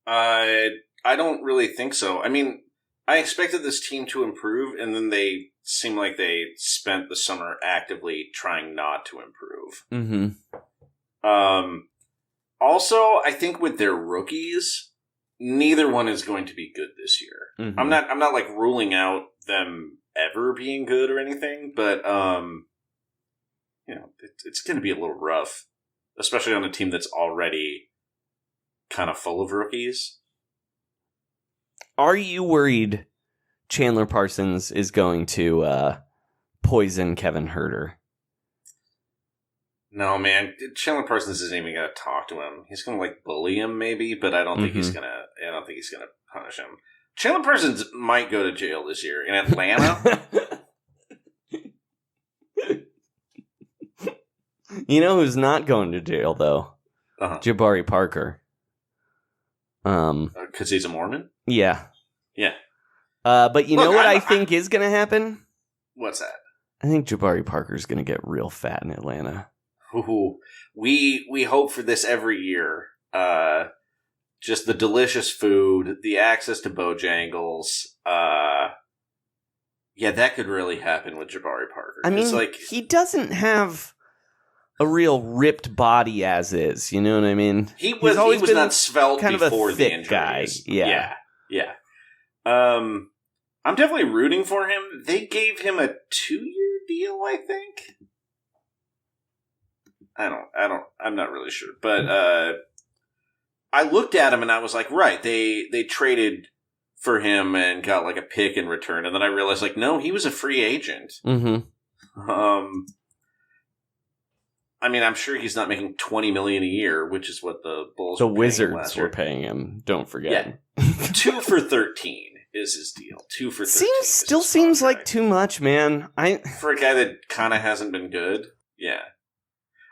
I don't really think so. I mean, I expected this team to improve, and then they seem like they spent the summer actively trying not to improve. Also, I think with their rookies, neither one is going to be good this year. I'm not like ruling out them ever being good or anything, but it's going to be a little rough, especially on a team that's already kind of full of rookies. Are you worried Chandler Parsons is going to poison Kevin Huerter? No, man. Chandler Parsons isn't even going to talk to him. He's going to like bully him, maybe, but I don't think he's going to. I don't think he's going to punish him. Chandler Parsons might go to jail this year in Atlanta. You know who's not going to jail though? Jabari Parker. Because he's a Mormon. Yeah. Yeah. But you know what I think is going to happen? What's that? I think Jabari Parker's going to get real fat in Atlanta. Ooh, we hope for this every year. just the delicious food, the access to Bojangles. Yeah, that could really happen with Jabari Parker. I mean, he doesn't have a real ripped body as is. You know what I mean? He was not svelte kind before of a thick the injuries. Guy. Yeah. I'm definitely rooting for him. They gave him a 2-year deal, I think. I'm not really sure. But I looked at him and I was like, right, they traded for him and got like a pick in return. And then I realized, like, no, he was a free agent. Mm-hmm. I mean, I'm sure he's not making $20 million a year, which is what the Bulls the were paying Wizards were paying him. Don't forget. Yeah. 2 for 13 is his deal. 2 for 13. Still seems like too much, man. For a guy that kind of hasn't been good. Yeah.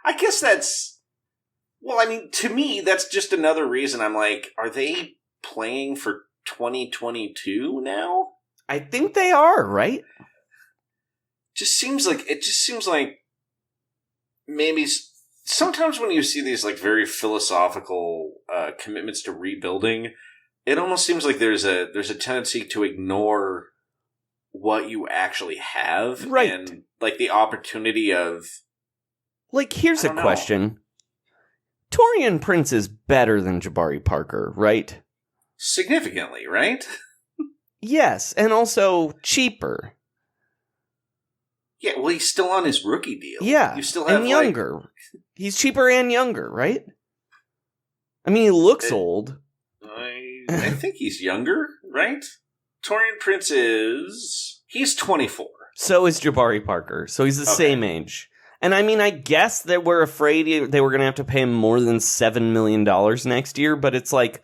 I guess that's... Well, I mean, to me, that's just another reason I'm like, are they playing for 2022 now? I think they are, right? It just seems like maybe sometimes when you see these like very philosophical commitments to rebuilding, it almost seems like there's a tendency to ignore what you actually have, right? And like the opportunity of, like, here's a question: Taurean Prince is better than Jabari Parker, right? Significantly, right? Yes, and also cheaper. Yeah, well, he's still on his rookie deal. Yeah, you still have and younger. He's cheaper and younger, right? I mean, he looks old. I think he's younger, right? Taurean Prince he's 24. So is Jabari Parker. So he's the same age. And I mean, I guess they were afraid they were going to have to pay him more than $7 million next year, but it's like,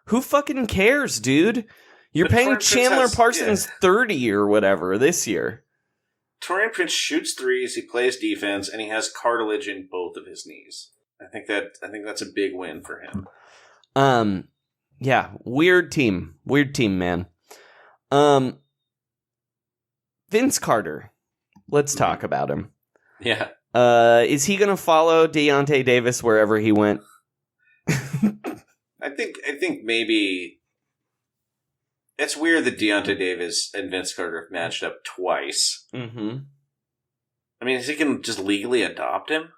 who fucking cares, dude? You're paying Chandler Parsons 30 or whatever this year. Taurean Prince shoots threes, he plays defense, and he has cartilage in both of his knees. I think that's a big win for him. Yeah, weird team, man. Vince Carter. Let's talk about him. Yeah. Is he going to follow Deontay Davis wherever he went? I think maybe it's weird that Deontay Davis and Vince Carter have matched up twice. Mm-hmm. I mean, is he going to just legally adopt him?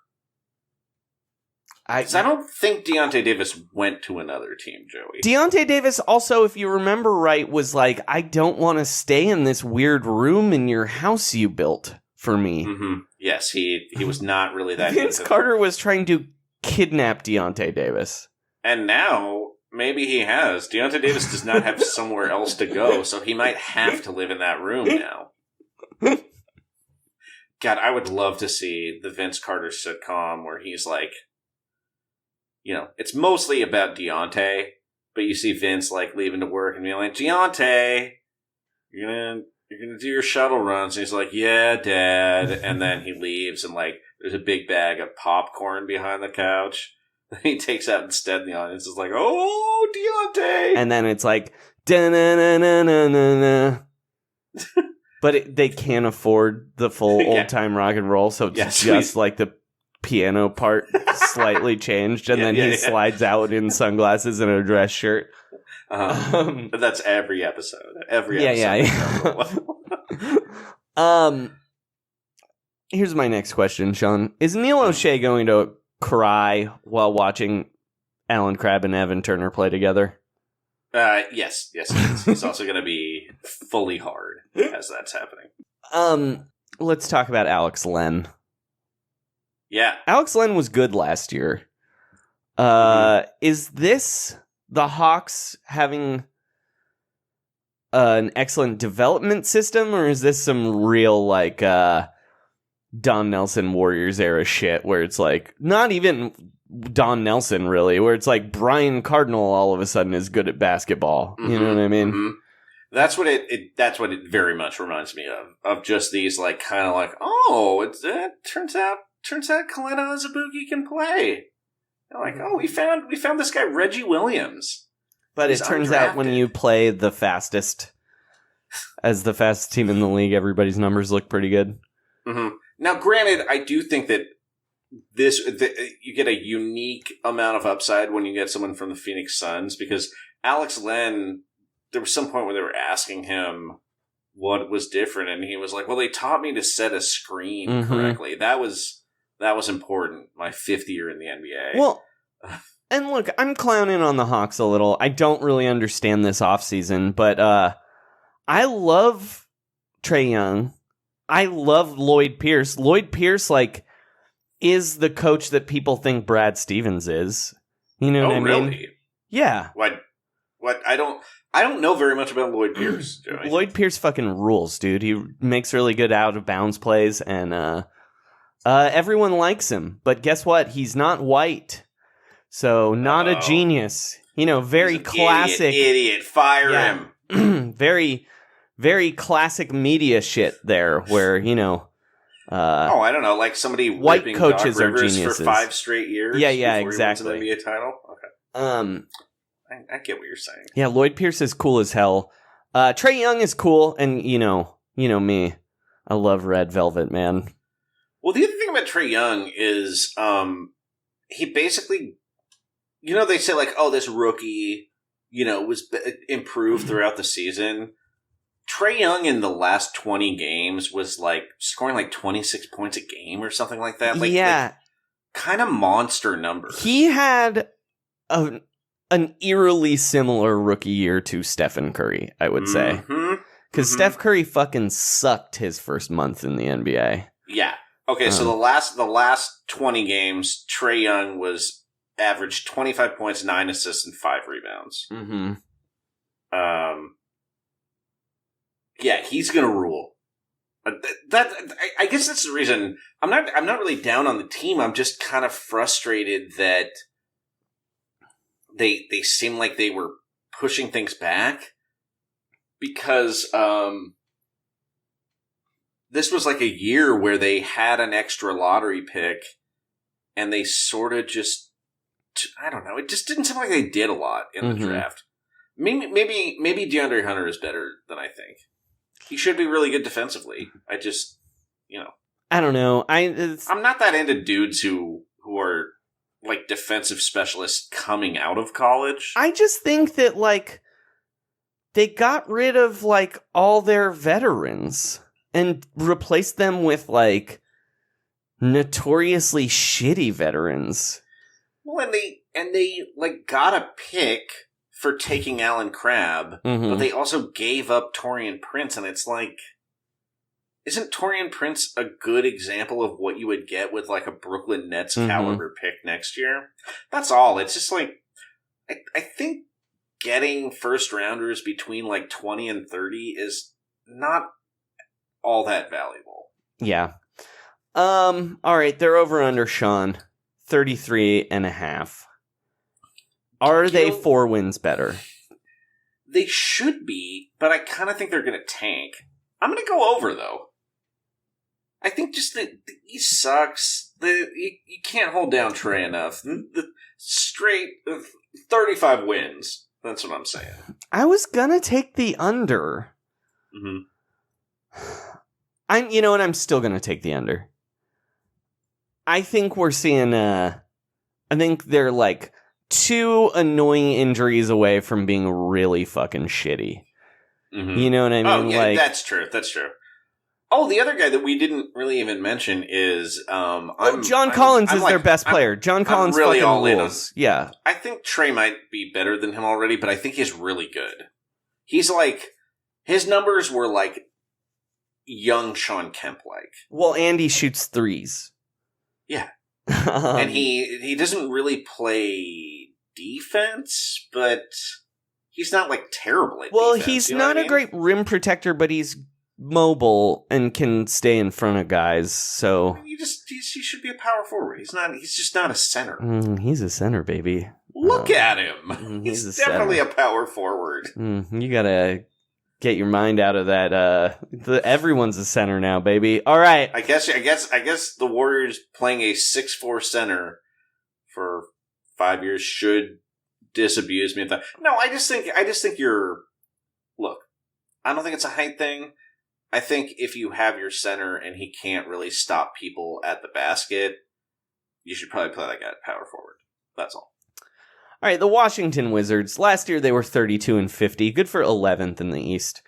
I don't think Deontay Davis went to another team, Joey. Deontay Davis also, if you remember right, was like, I don't want to stay in this weird room in your house you built for me. Mm-hmm. Yes, he was not really that. Vince Carter was trying to kidnap Deontay Davis. And now, maybe he has. Deontay Davis does not have somewhere else to go, so he might have to live in that room now. God, I would love to see the Vince Carter sitcom where he's like, you know, it's mostly about Deontay, but you see Vince like leaving to work and being like, Deontay, you're gonna do your shuttle runs. And he's like, yeah, Dad. And then he leaves and like there's a big bag of popcorn behind the couch. He takes out instead, and the audience is like, oh, Deontay. And then it's like, da-na-na-na-na-na-na. But they can't afford the full old-time rock and roll, so it's just like the piano part slightly changed, and then he slides out in sunglasses and a dress shirt. But that's every episode. Here's my next question, Sean. Is Neil O'Shea going to cry while watching Alan Crabb and Evan Turner play together? Yes, he is. He's also going to be fully hard as that's happening. Let's talk about Alex Len. Yeah. Alex Len was good last year. Is this the Hawks having an excellent development system, or is this some real, like, Don Nelson Warriors era shit where it's like, not even Don Nelson really, where it's like Brian Cardinal all of a sudden is good at basketball. You know what I mean? Mm-hmm. That's what it very much reminds me of just these like kind of like, oh, it turns out Kalena Azubuike can play. They're like, oh, we found this guy Reggie Williams. But it turns out when you play the fastest team in the league, everybody's numbers look pretty good. Mm-hmm. Now, granted, I do think that you get a unique amount of upside when you get someone from the Phoenix Suns, because Alex Len, there was some point where they were asking him what was different, and he was like, well, they taught me to set a screen correctly. That was important my 5th year in the NBA. Well, and look, I'm clowning on the Hawks a little. I don't really understand this offseason, but I love Trae Young. I love Lloyd Pierce. Lloyd Pierce, like, is the coach that people think Brad Stevens is. You know what I mean? Really? Yeah. What? I don't know very much about Lloyd Pierce, Joey. Lloyd Pierce fucking rules, dude. He makes really good out of bounds plays, and everyone likes him. But guess what? He's not white, so not a genius. You know, very classic idiot. Fire him. Very, very classic media shit there, where you know. I don't know, like somebody white whipping coaches Doc are Rivers geniuses for 5 straight years. Yeah, before exactly. He wins an NBA title. Okay. I get what you're saying. Yeah, Lloyd Pierce is cool as hell. Trae Young is cool, and you know me, I love Red Velvet, man. Well, the other thing about Trae Young is, he basically, they say like, oh, this rookie, was improved throughout the season. Trae Young in the last 20 games was like scoring like 26 points a game or something like that. Like, kind of monster numbers. He had an eerily similar rookie year to Stephen Curry, I would say. Because Steph Curry fucking sucked his first month in the NBA. Yeah. Okay, so the last 20 games, Trae Young was averaged 25 points, 9 assists, and 5 rebounds. Yeah, he's gonna rule. I guess that's the reason I'm not really down on the team. I'm just kind of frustrated that they seem like they were pushing things back, because this was like a year where they had an extra lottery pick and they sort of just, I don't know, it just didn't seem like they did a lot in the draft. Maybe DeAndre Hunter is better than I think. He should be really good defensively. I just, I don't know. I'm not that into dudes who are like defensive specialists coming out of college. I just think that like they got rid of like all their veterans and replaced them with like notoriously shitty veterans. Well, and they like got a pick for taking Alan Crabb, but they also gave up Taurean Prince, and it's like, isn't Taurean Prince a good example of what you would get with like a Brooklyn Nets caliber pick next year? That's all. It's just like, I think getting first rounders between like 20 and 30 is not all that valuable. Yeah. All right. They're over under, Sean. 33.5. Are they 4 wins better? They should be, but I kind of think they're going to tank. I'm going to go over, though. I think just that he sucks. You can't hold down Trae enough. The straight 35 wins. That's what I'm saying. I was going to take the under. You know what? I'm still going to take the under. I think we're seeing, I think they're like 2 annoying injuries away from being really fucking shitty. You know what I mean? Oh, yeah, like, that's true. That's true. Oh, the other guy that we didn't really even mention is John Collins is their best player. John Collins really fucking all rules. Yeah. I think Trae might be better than him already, but I think he's really good. He's like, his numbers were like young Sean Kemp-like. Well, and he shoots threes. Yeah. And he doesn't really play defense, but he's not like terrible at defense. He's not a great rim protector, but he's mobile and can stay in front of guys. So he should be a power forward. He's just not a center. He's a center, baby. Look at him. He's definitely a power forward. You gotta get your mind out of that. Everyone's a center now, baby. All right. I guess the Warriors playing a 6'4" center for 5 years should disabuse me of that. No, I just think you're. Look, I don't think it's a height thing. I think if you have your center and he can't really stop people at the basket, you should probably play that guy at power forward. That's all. All right, the Washington Wizards. Last year they were 32-50, good for 11th in the East.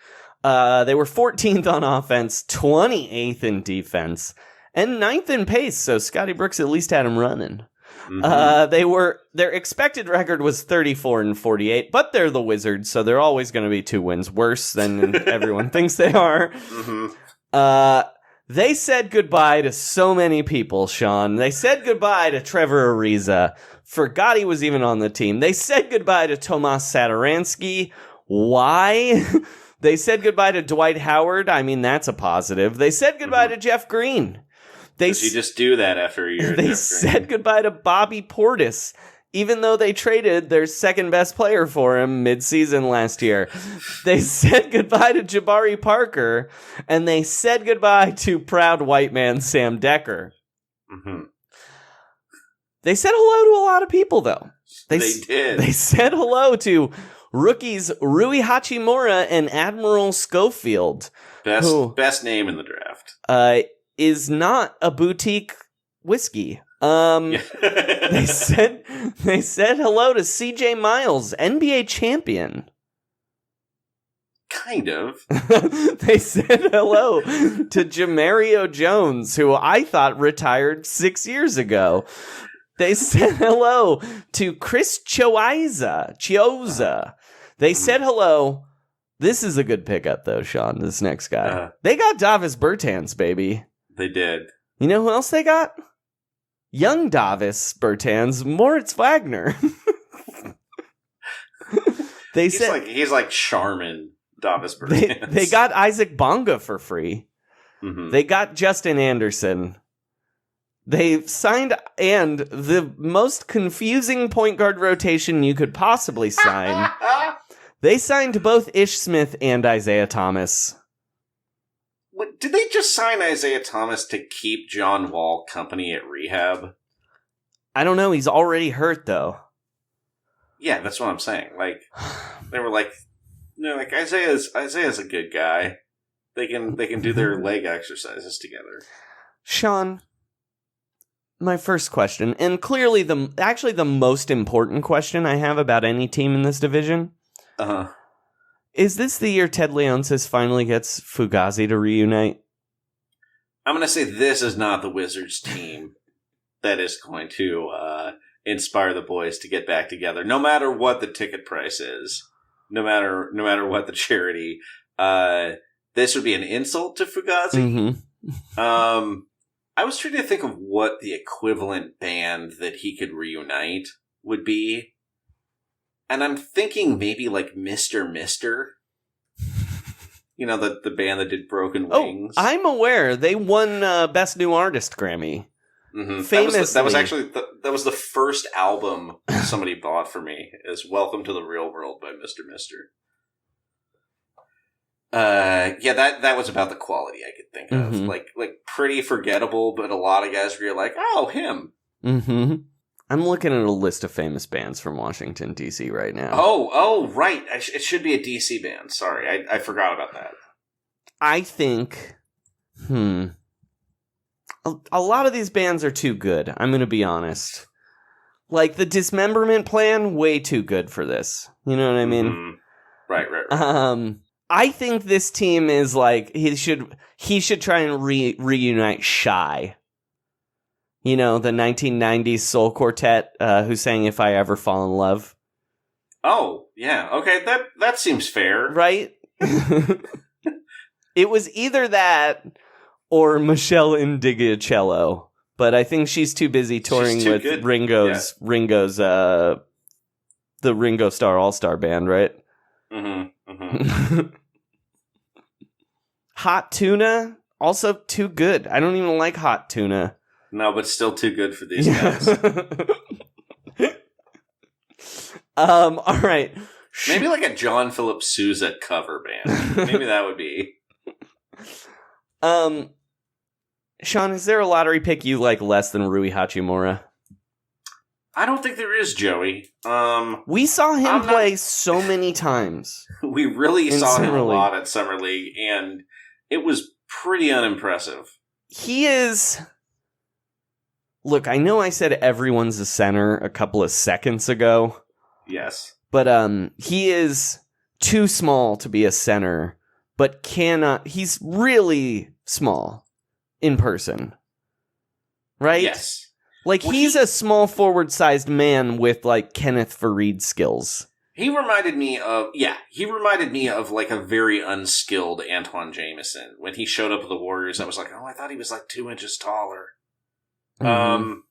They were 14th on offense, 28th in defense, and 9th in pace. So Scotty Brooks at least had him running. Mm-hmm. Their expected record was 34-48, but they're the Wizards, so they're always going to be 2 wins worse than everyone thinks they are. Mm-hmm. They said goodbye to so many people, Sean. They said goodbye to Trevor Ariza. Forgot he was even on the team. They said goodbye to Tomas Satoransky. Why? They said goodbye to Dwight Howard. I mean, that's a positive. They said goodbye to Jeff Green. You just do that after a year. They said goodbye to Bobby Portis, even though they traded their second best player for him mid-season last year. They said goodbye to Jabari Parker, and they said goodbye to proud white man Sam Decker. Mm-hmm. They said hello to a lot of people, though. They did. They said hello to rookies Rui Hachimura and Admiral Schofield. Best name in the draft. Is not a boutique whiskey. They said hello to CJ Miles, NBA champion. Kind of. They said hello to Jamario Jones, who I thought retired 6 years ago. They said hello to Chris Chioza. They said hello. This is a good pickup, though, Sean, this next guy. They got Davis Bertans, baby. They did. You know who else they got? Young Davis Bertans, Moritz Wagner. He's like Charmin Davis Bertans. They got Isaac Bonga for free. Mm-hmm. They got Justin Anderson. They signed, and the most confusing point guard rotation you could possibly sign. They signed both Ish Smith and Isaiah Thomas. What, did they just sign Isaiah Thomas to keep John Wall company at rehab? I don't know. He's already hurt, though. Yeah, that's what I'm saying. Like, they were like, no, like Isaiah's a good guy. They can do their leg exercises together. Sean, my first question, and clearly the most important question I have about any team in this division. Is this the year Ted Leonsis finally gets Fugazi to reunite? I'm going to say this is not the Wizards team that is going to inspire the boys to get back together, no matter what the ticket price is, no matter what the charity. This would be an insult to Fugazi. Mm-hmm. I was trying to think of what the equivalent band that he could reunite would be. And I'm thinking maybe like Mr. Mister. You know, the band that did Broken Wings. Oh, I'm aware. They won Best New Artist Grammy. Mm-hmm. Famously. That was the first album somebody bought for me, is Welcome to the Real World by Mr. Mister. Yeah, that was about the quality I could think of. Mm-hmm. Like pretty forgettable, but a lot of guys were like, oh, him. Mm-hmm. I'm looking at a list of famous bands from Washington, D.C. right now. Oh, right. It should be a D.C. band. Sorry, I forgot about that. I think, a lot of these bands are too good. I'm going to be honest. Like, the Dismemberment Plan, way too good for this. You know what I mean? Mm-hmm. Right. I think this team is like, he should try and reunite Shy. You know, the 1990s soul quartet who sang If I Ever Fall in Love. Oh, yeah. Okay, that seems fair. Right? It was either that or Michelle Indigicello. But I think she's too busy touring with good. Ringo's the Ringo Starr All-Star Band, right? Mm-hmm. Mm-hmm. Hot Tuna, also too good. I don't even like Hot Tuna. No, but still too good for these guys. All right. Maybe like a John Philip Sousa cover band. Maybe that would be. Sean, is there a lottery pick you like less than Rui Hachimura? I don't think there is, Joey. We saw him play so many times. We really saw him a lot at Summer League, and it was pretty unimpressive. He is... look, I know I said everyone's a center a couple of seconds ago. Yes. But he is too small to be a center, but he's really small in person. Right? Yes. Like, he's a small forward-sized man with, like, Kenneth Farid skills. He reminded me of, like, a very unskilled Antoine Jameson. When he showed up with the Warriors, I was like, oh, I thought he was, like, 2 inches taller. Mm-hmm.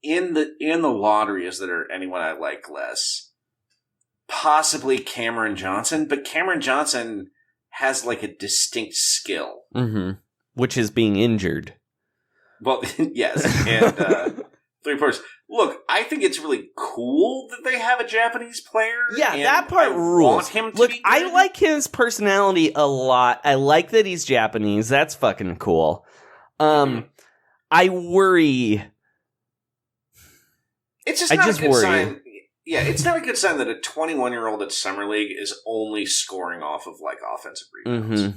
In the lottery, is there anyone I like less? Possibly Cameron Johnson, but Cameron Johnson has, like, a distinct skill. Mm-hmm. Which is being injured. Well, yes, and 3-pointers. Look, I think it's really cool that they have a Japanese player. Yeah, that part rules. Look, I like his personality a lot. I like that he's Japanese. That's fucking cool. I worry. It's just not a good sign. Yeah, it's not a good sign that a 21-year-old at Summer League is only scoring off of, like, offensive rebounds. Mm-hmm.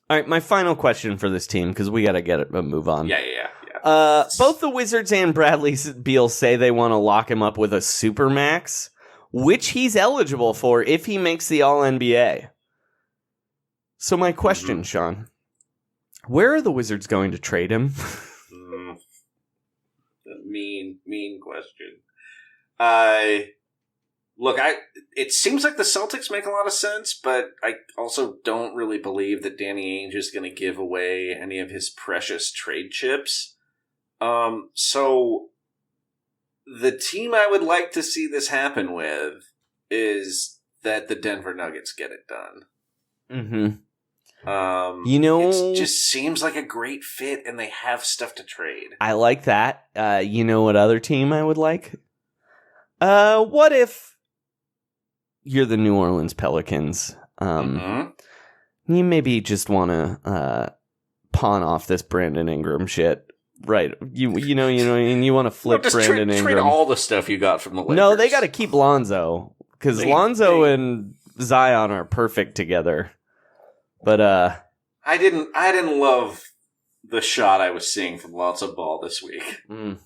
All right, my final question for this team, because we got to move on. Yeah. Both the Wizards and Bradley Beal say they want to lock him up with a supermax, which he's eligible for if he makes the All-NBA. So my question, Sean, where are the Wizards going to trade him? Mean question. Look, it seems like the Celtics make a lot of sense, but I also don't really believe that Danny Ainge is going to give away any of his precious trade chips. So the team I would like to see this happen with is that the Denver Nuggets get it done. Mm-hmm. It just seems like a great fit, and they have stuff to trade. I like that. You know what other team I would like? What if you're the New Orleans Pelicans? You maybe just want to pawn off this Brandon Ingram shit, right? You want to flip Brandon Ingram. Trade all the stuff you got from the Lakers. No, they got to keep Lonzo because Lonzo and Zion are perfect together. But I didn't love the shot I was seeing from Lonzo Ball this week.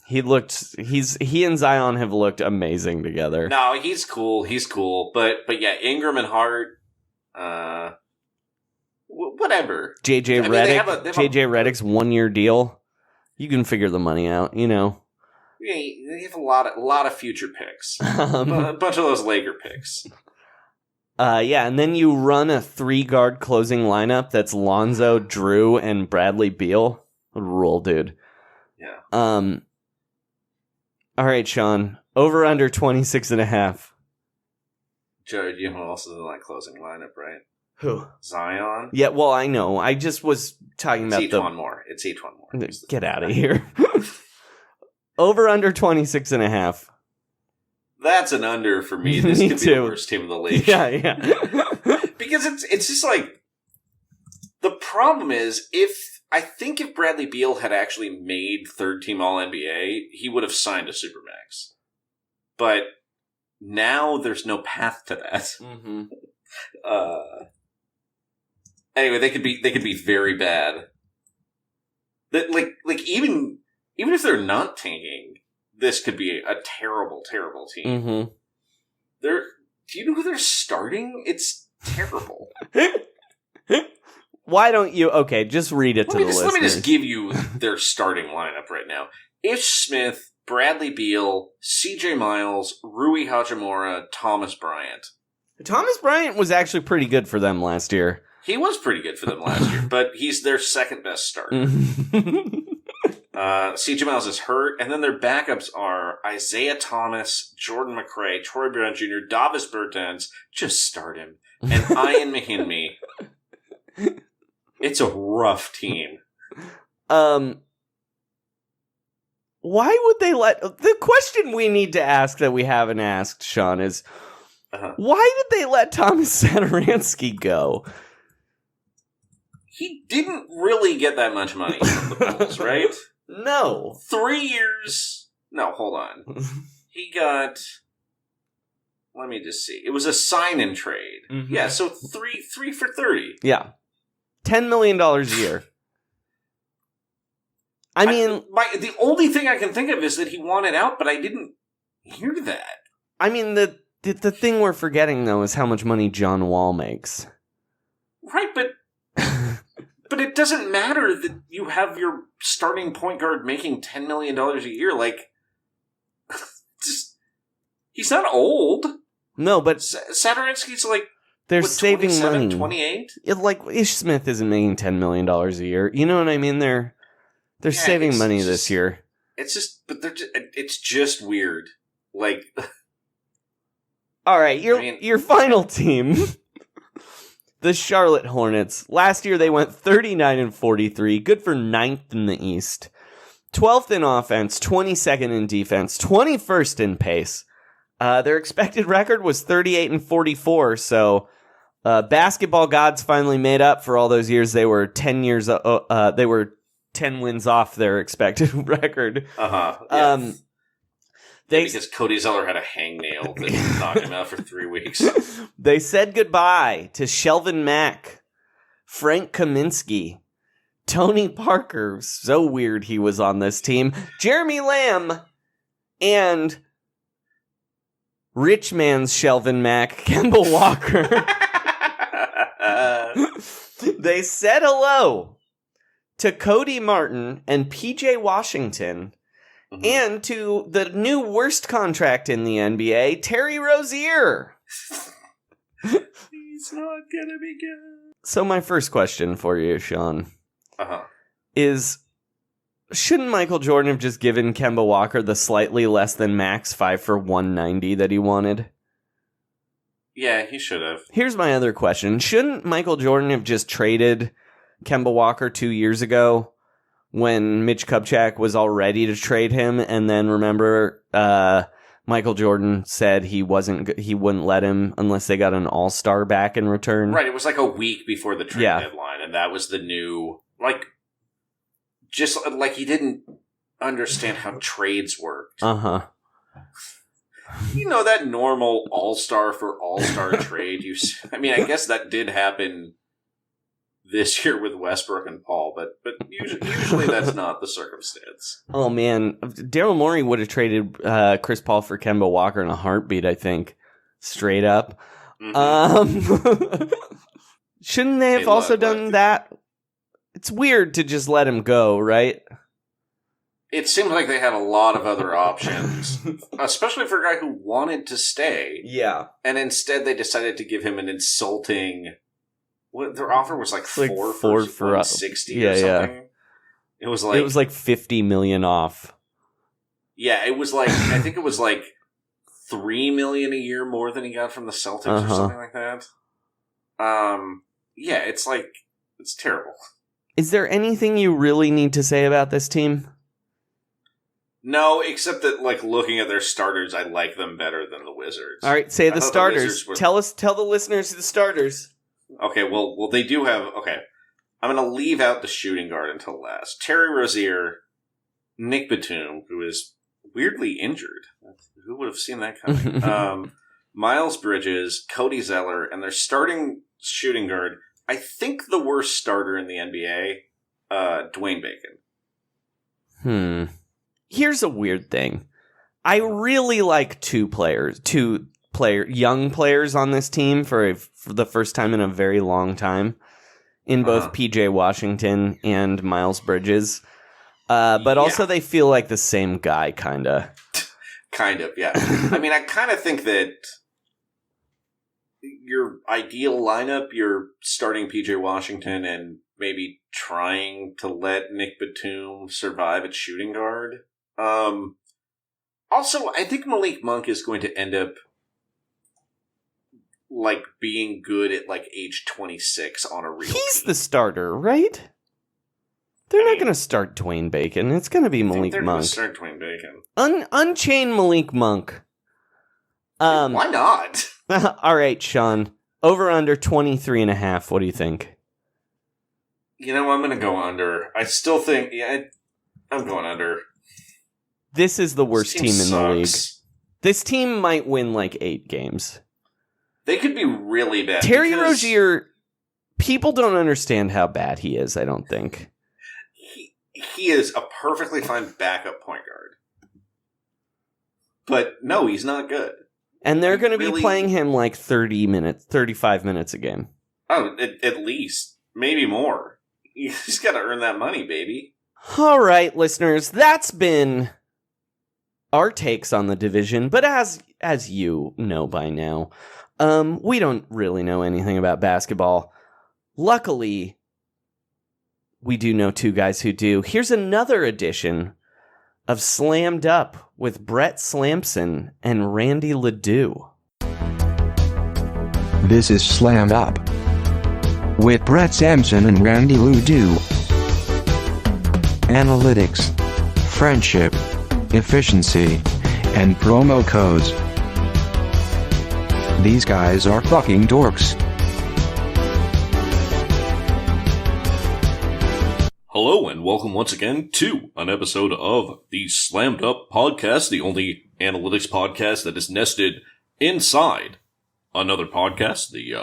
He and Zion have looked amazing together. No, he's cool. But yeah, Ingram and Hart, whatever. JJ Redick's 1-year deal. You can figure the money out, you know. Yeah, they have a lot of future picks. A bunch of those Laker picks. And then you run a 3-guard closing lineup that's Lonzo, Drew, and Bradley Beal. Rule, dude. Yeah. All right, Sean. Over under 26.5. Jared, you know who else is in that closing lineup, right? Who? Zion. Yeah, well, I know. I just was talking about one more. It's each one more. Get out of here. Over under 26.5. That's an under for me. This could be the worst team in the league. Yeah. Because it's just like, the problem is, if Bradley Beal had actually made third-team All-NBA, he would have signed a Supermax. But now there's no path to that. Mm-hmm. Anyway, they could be very bad. That like even if they're not tanking, this could be a terrible, terrible team. Mm-hmm. Do you know who they're starting? It's terrible. Why don't you? Okay, just read it to the listeners. Let me just give you their starting lineup right now. Ish Smith, Bradley Beal, CJ Miles, Rui Hachimura, Thomas Bryant. Thomas Bryant was actually pretty good for them last year. He was pretty good for them last year, but he's their second best starter. CJ Miles is hurt, and then their backups are Isaiah Thomas, Jordan McRae, Troy Brown Jr., Davis Bertans. Just start him. And Ian Mahinmi. It's a rough team. Why would they let... The question we need to ask that we haven't asked, Sean, is why did they let Thomas Satoransky go? He didn't really get that much money from the Bulls, right? No. 3 years... No, hold on. He got... Let me just see. It was a sign-in trade. Mm-hmm. Yeah, so 3 for 30. Yeah. $10 million a year. I mean... the only thing I can think of is that he wanted out, but I didn't hear that. I mean, the thing we're forgetting, though, is how much money John Wall makes. Right, but it doesn't matter that you have your starting point guard making $10 million a year. Like, he's not old. No, but... Sadurinsky's like... They're saving money. 28? Like, Ish Smith isn't making $10 million a year. You know what I mean? They're saving money this year. It's just... But it's just weird. Like... All right, your final team... The Charlotte Hornets. Last year they went 39-43, good for 9th in the East. 12th in offense, 22nd in defense, 21st in pace. Their expected record was 38-44, so basketball gods finally made up for all those years. They were 10 wins off their expected record. Yeah. Because Cody Zeller had a hangnail that knocked him out for 3 weeks. They said goodbye to Shelvin Mack, Frank Kaminsky, Tony Parker, so weird he was on this team, Jeremy Lamb, and rich man's Shelvin Mack, Kemba Walker. They said hello to Cody Martin and PJ Washington. Mm-hmm. And to the new worst contract in the NBA, Terry Rozier. He's not gonna be good. So my first question for you, Sean, is, shouldn't Michael Jordan have just given Kemba Walker the slightly less than max 5 for 190 that he wanted? Yeah, he should have. Here's my other question. Shouldn't Michael Jordan have just traded Kemba Walker 2 years ago? When Mitch Kupchak was all ready to trade him, and then remember, Michael Jordan said he wouldn't let him unless they got an all-star back in return. Right, it was like a week before the trade deadline, and that was the new, just like he didn't understand how trades worked. You know, that normal all-star for all-star trade. I guess that did happen this year with Westbrook and Paul, but usually that's not the circumstance. Oh man, Daryl Morey would have traded Chris Paul for Kemba Walker in a heartbeat, I think. Straight up. Mm-hmm. Shouldn't they have also done that? It's weird to just let him go, right? It seems like they had a lot of other options, especially for a guy who wanted to stay. Yeah. And instead they decided to give him an insulting... Their offer was like four for 160 or something. Yeah. It was like $50 million off. Yeah, it was like I think it was like $3 million a year more than he got from the Celtics or something like that. Yeah, it's terrible. Is there anything you really need to say about this team? No, except that looking at their starters, I like them better than the Wizards. All right, say the starters. Tell the listeners the starters. Okay, well, they do have... Okay, I'm going to leave out the shooting guard until last. Terry Rozier, Nick Batum, who is weirdly injured. Who would have seen that coming? Miles Bridges, Cody Zeller, and their starting shooting guard, I think the worst starter in the NBA, Dwayne Bacon. Here's a weird thing. I really like young players on this team for the first time in a very long time, in both PJ Washington and Miles Bridges. But also they feel like the same guy, kind of. Kind of, yeah. I kind of think that your ideal lineup, you're starting PJ Washington and maybe trying to let Nick Batum survive at shooting guard. Also, I think Malik Monk is going to end up being good at age 26 on a real He's team. The starter, right? They're not going to start Dwayne Bacon. It's going to be Malik they're Monk. They're going to start Dwayne Bacon. Unchain Malik Monk. Why not? All right, Sean. Over under 23.5. What do you think? You know, I'm going to go under. I still think, I'm going under. This is the worst team in the league. This team might win 8 games. They could be really bad. Terry Rozier, people don't understand how bad he is, I don't think. he is a perfectly fine backup point guard. But no, he's not good. And they're going to be playing him like 35 minutes a game. Oh, at least. Maybe more. You just got to earn that money, baby. All right, listeners, that's been our takes on the division. But as you know by now, we don't really know anything about basketball. Luckily, we do know two guys who do. Here's another edition of Slamm'd Up with Brett Slamson and Randy LeDoux. This is Slamm'd Up with Brett Sampson and Randy LeDoux. Analytics, friendship, efficiency, and promo codes. These guys are fucking dorks. Hello and welcome once again to an episode of the Slamm'd Up podcast, the only analytics podcast that is nested inside another podcast, the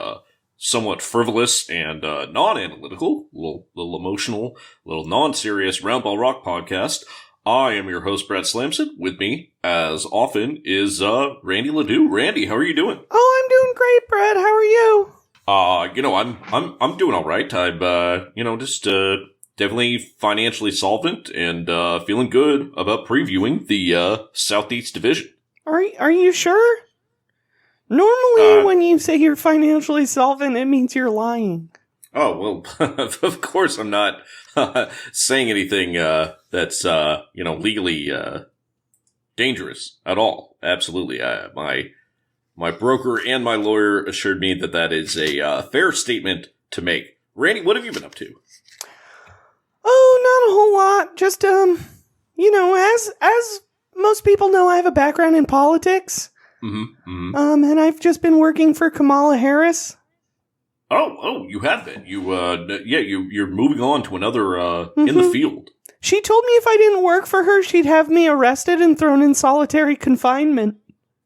somewhat frivolous and non-analytical, little emotional, little non-serious Roundball Rock podcast. I am your host, Brett Slamson. With me, as often, is Randy LeDoux. Randy, how are you doing? Oh, I'm doing great, Brett. How are you? I'm doing all right. I'm just definitely financially solvent and feeling good about previewing the Southeast Division. Are you sure? Normally, when you say you're financially solvent, it means you're lying. Oh, well, of course I'm not saying anything that's, legally dangerous at all. Absolutely. My broker and my lawyer assured me that is a fair statement to make. Randy, what have you been up to? Oh, not a whole lot. Just, as most people know, I have a background in politics. Mm-hmm. And I've just been working for Kamala Harris. Oh, you have been. You're moving on to another in the field. She told me if I didn't work for her, she'd have me arrested and thrown in solitary confinement.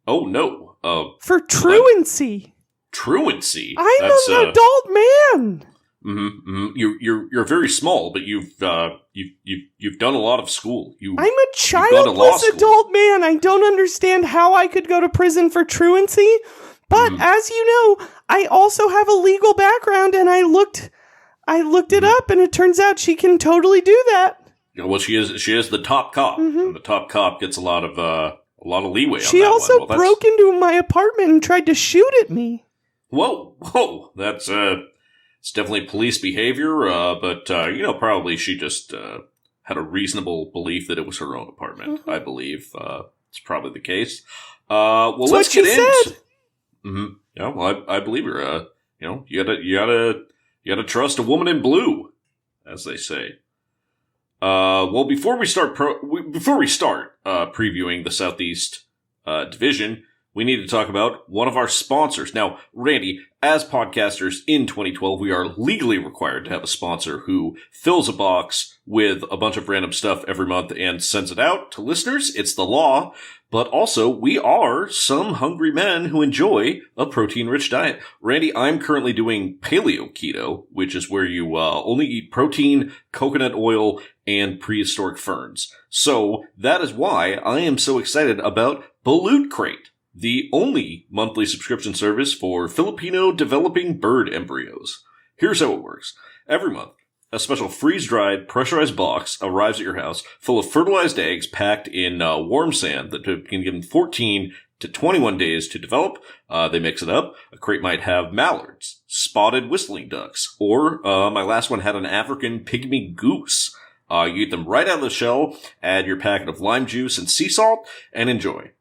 Oh no! For truancy. Truancy. I'm an adult man. Mm-hmm. You're very small, but you've done a lot of school. I'm a childless adult man. I don't understand how I could go to prison for truancy, but as you know, I also have a legal background, and I looked it up, and it turns out she can totally do that. Yeah, well, she is the top cop, and the top cop gets a lot of leeway. She also broke into my apartment and tried to shoot at me. Whoa! That's it's definitely police behavior, but probably she just had a reasonable belief that it was her own apartment. I believe it's probably the case. Well, that's let's get into. Mm-hmm. Yeah, well, I believe her. You gotta trust a woman in blue, as they say. Well, before we start previewing the Southeast Division, we need to talk about one of our sponsors. Now, Randy, as podcasters in 2012, we are legally required to have a sponsor who fills a box with a bunch of random stuff every month and sends it out to listeners. It's the law. But also, we are some hungry men who enjoy a protein-rich diet. Randy, I'm currently doing paleo keto, which is where you only eat protein, coconut oil, and prehistoric ferns. So that is why I am so excited about Balut Crate, the only monthly subscription service for Filipino developing bird embryos. Here's how it works. Every month, a special freeze-dried, pressurized box arrives at your house full of fertilized eggs packed in warm sand that can give them 14 to 21 days to develop. They mix it up. A crate might have mallards, spotted whistling ducks, or my last one had an African pygmy goose. You eat them right out of the shell, add your packet of lime juice and sea salt, and enjoy.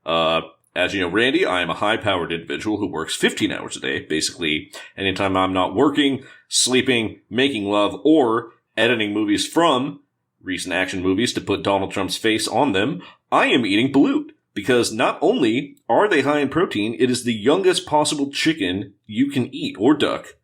As you know, Randy, I am a high-powered individual who works 15 hours a day. Basically, anytime I'm not working, sleeping, making love, or editing movies from recent action movies to put Donald Trump's face on them, I am eating Balut. Because not only are they high in protein, it is the youngest possible chicken you can eat, or duck.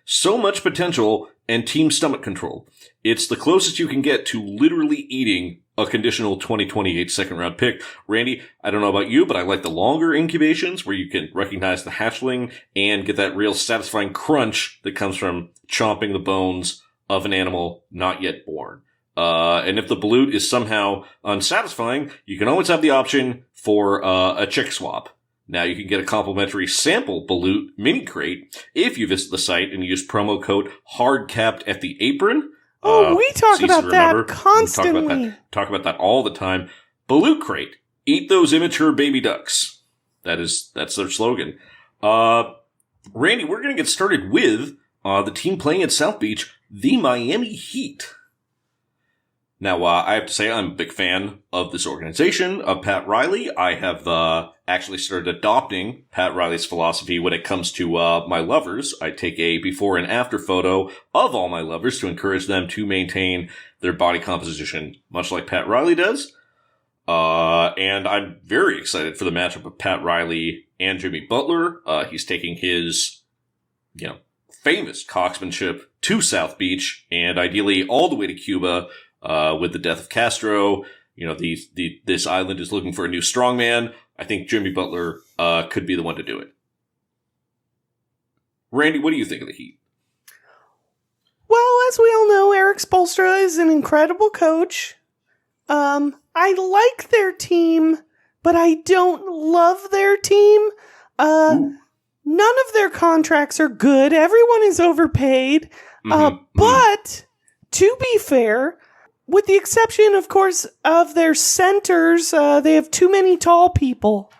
So much potential and team stomach control. It's the closest you can get to literally eating a conditional 2028 second-round pick. Randy, I don't know about you, but I like the longer incubations where you can recognize the hatchling and get that real satisfying crunch that comes from chomping the bones of an animal not yet born. And if the balut is somehow unsatisfying, you can always have the option for a chick swap. Now you can get a complimentary sample balut mini crate if you visit the site and use promo code HARDCAPPED at the apron. We talk about that constantly. Talk about that all the time. Balut crate. Eat those immature baby ducks. That's their slogan. Randy, we're going to get started with the team playing at South Beach, the Miami Heat. Now, I have to say I'm a big fan of this organization, of Pat Riley. I have actually started adopting Pat Riley's philosophy when it comes to my lovers. I take a before and after photo of all my lovers to encourage them to maintain their body composition, much like Pat Riley does. And I'm very excited for the matchup of Pat Riley and Jimmy Butler. He's taking his, famous coxmanship to South Beach and ideally all the way to Cuba. With the death of Castro, this island is looking for a new strongman. I think Jimmy Butler could be the one to do it. Randy, what do you think of the Heat? Well, as we all know, Eric Spoelstra is an incredible coach. I like their team, but I don't love their team. None of their contracts are good. Everyone is overpaid. But to be fair, with the exception, of course, of their centers, they have too many tall people.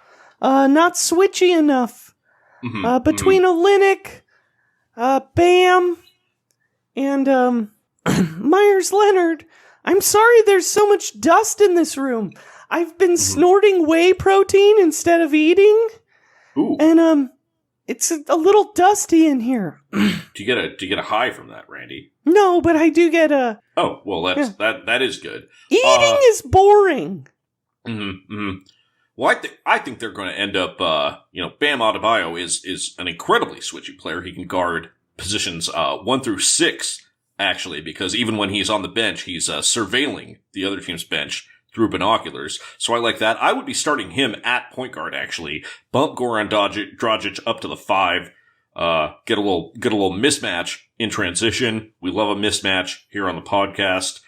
Not switchy enough. Between Olynyk, Bam, and Myers Leonard, I'm sorry there's so much dust in this room. I've been snorting whey protein instead of eating. Ooh. And it's a little dusty in here. Do you get a high from that, Randy? No, but I do get a... Oh, well, that is good. Eating is boring. Well, I think they're going to end up, Bam Adebayo is an incredibly switchy player. He can guard positions 1 through 6, actually, because even when he's on the bench, he's surveilling the other team's bench through binoculars. So I like that. I would be starting him at point guard, actually. Bump Goran Dragic up to the 5. Get a little mismatch in transition. We love a mismatch here on the podcast.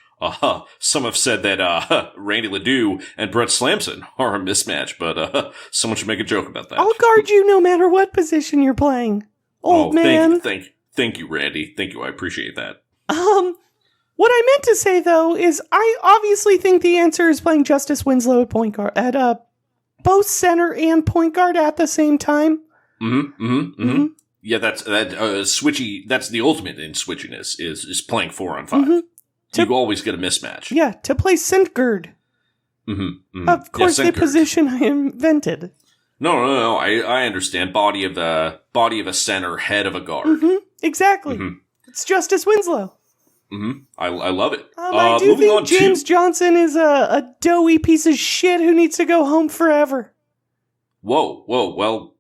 Some have said that, Randy LeDoux and Brett Slamson are a mismatch, but, someone should make a joke about that. I'll guard you no matter what position you're playing, old man. Thank you, Randy. Thank you. I appreciate that. What I meant to say, though, is I obviously think the answer is playing Justice Winslow at point guard, at both center and point guard at the same time. Yeah, that's switchy. That's the ultimate in switchiness is playing 4 on 5. You always get a mismatch. Yeah, to play Sintgerd. Of course, the position I invented. No. I understand. Body of a center, head of a guard. Exactly. It's Justice Winslow. I love it. I do think James Johnson is a doughy piece of shit who needs to go home forever. Whoa. Well,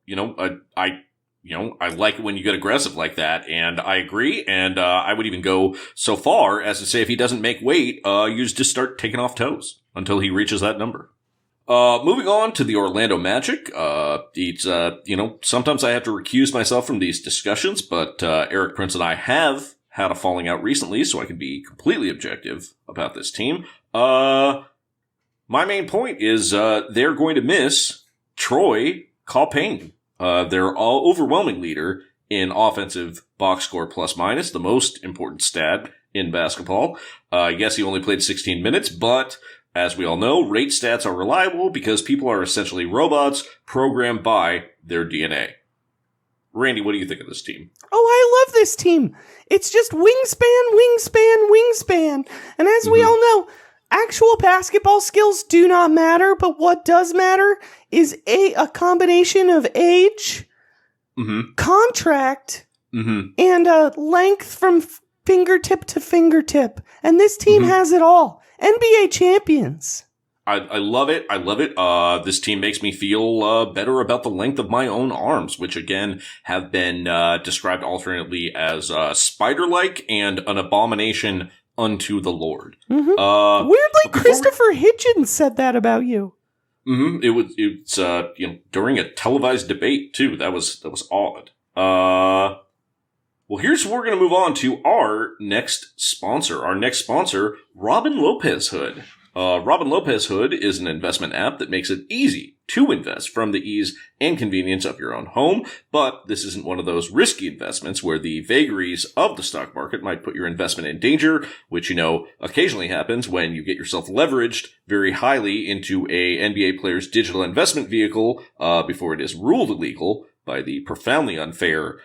I like it when you get aggressive like that, and I agree, and I would even go so far as to say if he doesn't make weight, you just start taking off toes until he reaches that number. Moving on to the Orlando Magic, it's, sometimes I have to recuse myself from these discussions, but Eric Prince and I have had a falling out recently, so I can be completely objective about this team. My main point is they're going to miss Troy Calpain. Their overwhelming leader in offensive box score plus minus, the most important stat in basketball. Yes, he only played 16 minutes, but as we all know, rate stats are reliable because people are essentially robots programmed by their DNA. Randy, what do you think of this team? Oh, I love this team. It's just wingspan. And as we all know, actual basketball skills do not matter, but what does matter is a combination of age, contract, and length from fingertip to fingertip. And this team has it all. NBA champions. I love it. This team makes me feel better about the length of my own arms, which again have been described alternately as spider-like and an abomination unto the Lord. Weirdly, Christopher Hitchens said that about you. It's during a televised debate too. That was odd. Well, here's where we're going to move on to our next sponsor. Our next sponsor, Robin Lopez Hood. Robin Lopez Hood is an investment app that makes it easy to invest from the ease and convenience of your own home. But this isn't one of those risky investments where the vagaries of the stock market might put your investment in danger, which, occasionally happens when you get yourself leveraged very highly into a NBA player's digital investment vehicle before it is ruled illegal by the profoundly unfair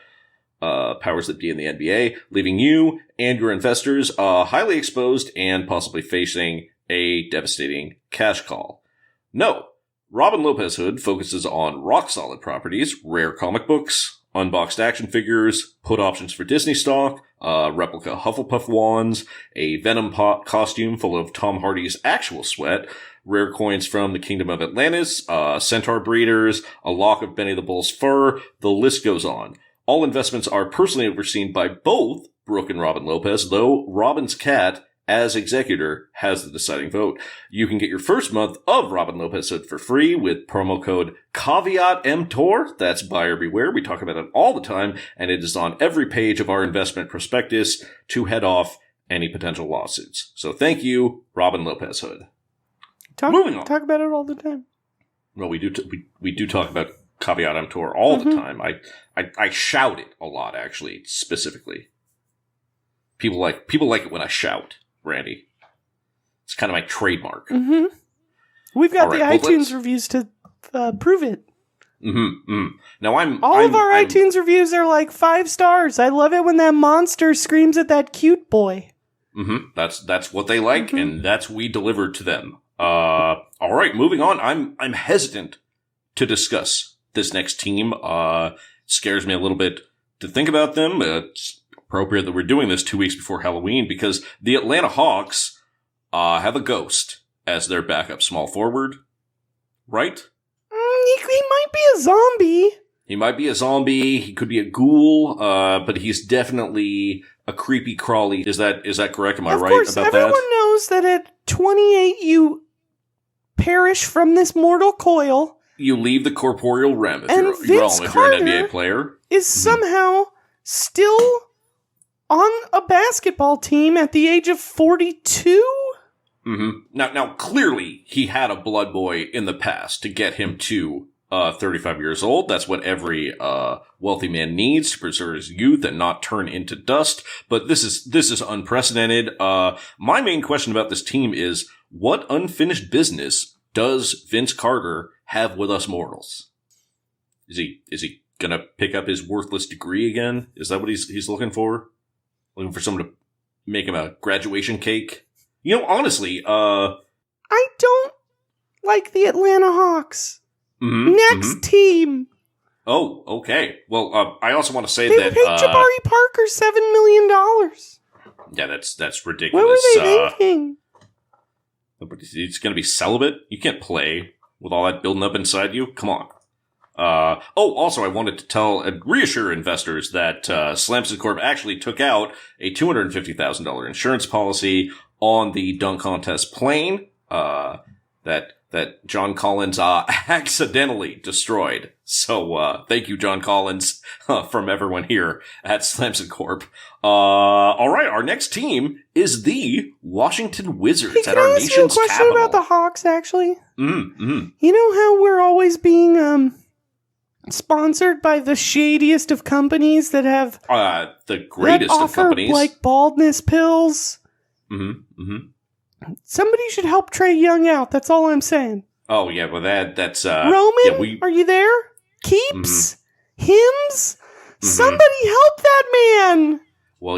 powers that be in the NBA, leaving you and your investors highly exposed and possibly facing a devastating cash call. No, Robin Lopez Hood focuses on rock-solid properties, rare comic books, unboxed action figures, put options for Disney stock, replica Hufflepuff wands, a Venom costume full of Tom Hardy's actual sweat, rare coins from the Kingdom of Atlantis, centaur breeders, a lock of Benny the Bull's fur, the list goes on. All investments are personally overseen by both Brooke and Robin Lopez, though Robin's cat, as executor, has the deciding vote. You can get your first month of Robin Lopez Hood for free with promo code CaveatMTOR. That's buyer beware. We talk about it all the time, and it is on every page of our investment prospectus to head off any potential lawsuits. So thank you, Robin Lopez Hood. Moving on. Talk about it all the time. Well, we do talk about CaveatMTOR all the time. I shout it a lot, actually, specifically. People like it when I shout, Randy. It's kind of my trademark. Mm-hmm. We've got the iTunes reviews to prove it. Now all of our iTunes reviews are like 5 stars. I love it when that monster screams at that cute boy. That's what they like, and that's what we delivered to them. All right, moving on. I'm hesitant to discuss this next team. Scares me a little bit to think about them. It's appropriate that we're doing this 2 weeks before Halloween because the Atlanta Hawks have a ghost as their backup small forward, right? He might be a zombie. He might be a zombie. He could be a ghoul, but he's definitely a creepy crawly. Is that correct? Am I right about that? Of course, everyone knows that at 28 you perish from this mortal coil. You leave the corporeal realm if and you're an NBA player. Is somehow still on a basketball team at the age of 42? Now, clearly, he had a blood boy in the past to get him to 35 years old. That's what every wealthy man needs to preserve his youth and not turn into dust. But this is unprecedented. My main question about this team is, what unfinished business does Vince Carter have with us mortals? Is he gonna pick up his worthless degree again? Is that what he's looking for? Looking for someone to make him a graduation cake? Honestly, I don't like the Atlanta Hawks. Next team. Oh, okay. Well, I also want to say they that paid Jabari Parker $7 million. Yeah, that's ridiculous. What were they thinking? He's going to be celibate. You can't play with all that building up inside you. Come on. Also, I wanted to tell and reassure investors that Slamson Corp actually took out a $250,000 insurance policy on the dunk contest plane that John Collins accidentally destroyed. So thank you, John Collins, from everyone here at Slamson Corp. All right, our next team is the Washington Wizards at our nation's capital. Can I ask you a question about the Hawks, actually? Mm-hmm. You know how we're always being sponsored by the shadiest of companies that have the greatest of companies, like baldness pills? Somebody should help Trae Young out. That's all I'm saying. Oh yeah, well that's Roman. Are you there? Keeps hymns. Somebody help that man. Well,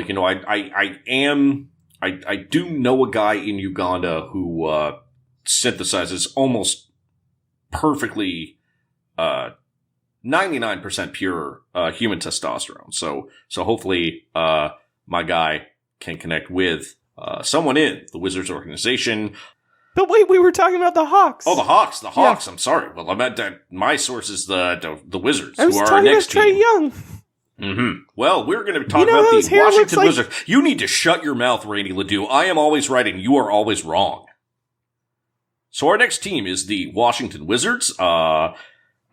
I do know a guy in Uganda who synthesizes almost perfectly 99% pure human testosterone. So hopefully my guy can connect with someone in the Wizards organization. But wait, we were talking about the Hawks. Oh, the Hawks. Yeah. I'm sorry. Well, I meant that my source is the Wizards, who are our next team. Trae Young. Well, we're going to talk about the Washington Wizards. You need to shut your mouth, Randy LeDoux. I am always right and you are always wrong. So our next team is the Washington Wizards.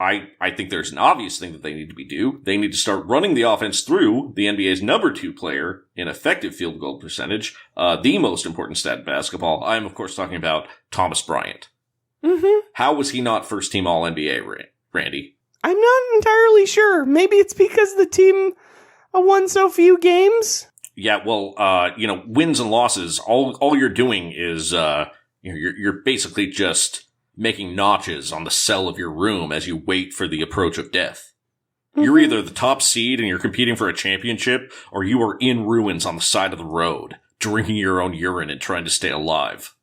I think there's an obvious thing that they need to do. They need to start running the offense through the NBA's number 2 player in effective field goal percentage, the most important stat in basketball. I'm, of course, talking about Thomas Bryant. Mm-hmm. How was he not first team All-NBA, Randy? I'm not entirely sure. Maybe it's because the team won so few games? Yeah, well, wins and losses, all you're doing is, you're basically just making notches on the cell of your room as you wait for the approach of death. Mm-hmm. You're either the top seed and you're competing for a championship, or you are in ruins on the side of the road, drinking your own urine and trying to stay alive.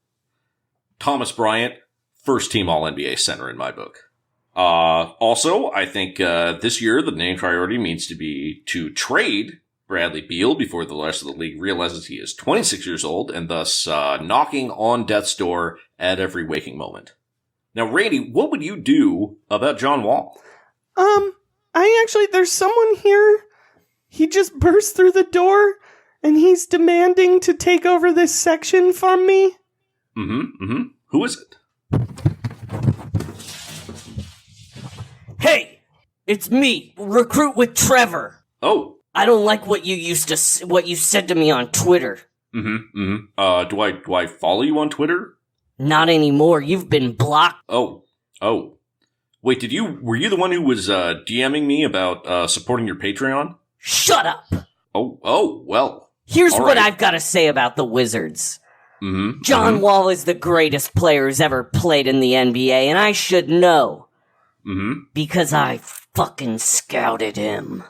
Thomas Bryant, first team All-NBA center in my book. Also, I think this year the main priority needs to be to trade Bradley Beal before the rest of the league realizes he is 26 years old and thus knocking on death's door at every waking moment. Now, Randy, what would you do about John Wall? There's someone here. He just burst through the door, and he's demanding to take over this section from me. Who is it? Hey, it's me, Recruit with Trevor. Oh. I don't like what you said to me on Twitter. Do I follow you on Twitter? Not anymore. You've been blocked. Oh. Wait, were you the one who was DMing me about supporting your Patreon? Shut up. Oh, well. Here's all what right. I've got to say about the Wizards. John Wall is the greatest player who's ever played in the NBA, and I should know. Because I fucking scouted him.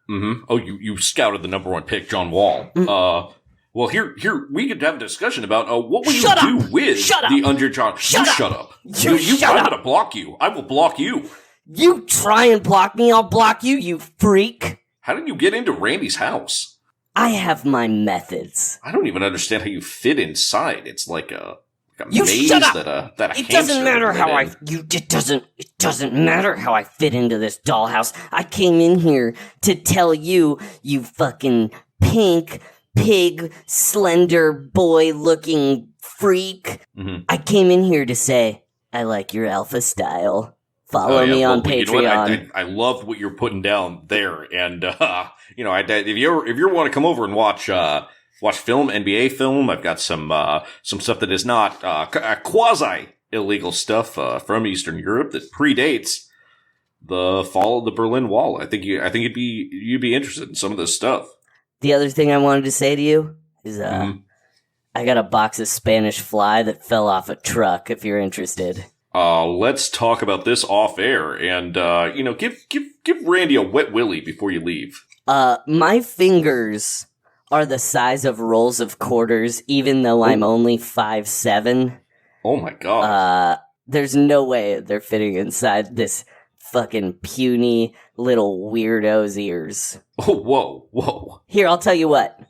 Oh, you scouted the number 1 pick, John Wall. Well, here, we could have a discussion about what will you do with the underdog. Shut up. I'm gonna block you. I will block you. You try and block me, I'll block you, you freak. How did you get into Randy's house? I have my methods. I don't even understand how you fit inside. It's like a you maze shut up. that a It doesn't matter how it doesn't matter how I fit into this dollhouse. I came in here to tell you, you fucking pink pig, slender boy-looking freak. I came in here to say, I like your alpha style. Follow me on Patreon. You know what? I love what you're putting down there, and if you want to come over and watch film, NBA film, I've got some stuff that is not quasi illegal stuff from Eastern Europe that predates the fall of the Berlin Wall. I think you'd be interested in some of this stuff. The other thing I wanted to say to you is, I got a box of Spanish fly that fell off a truck, if you're interested. Let's talk about this off air, and, give Randy a wet willy before you leave. My fingers are the size of rolls of quarters, even though I'm only 5'7". Oh my god. There's no way they're fitting inside this fucking puny little weirdo's ears. Oh, whoa. Here, I'll tell you what.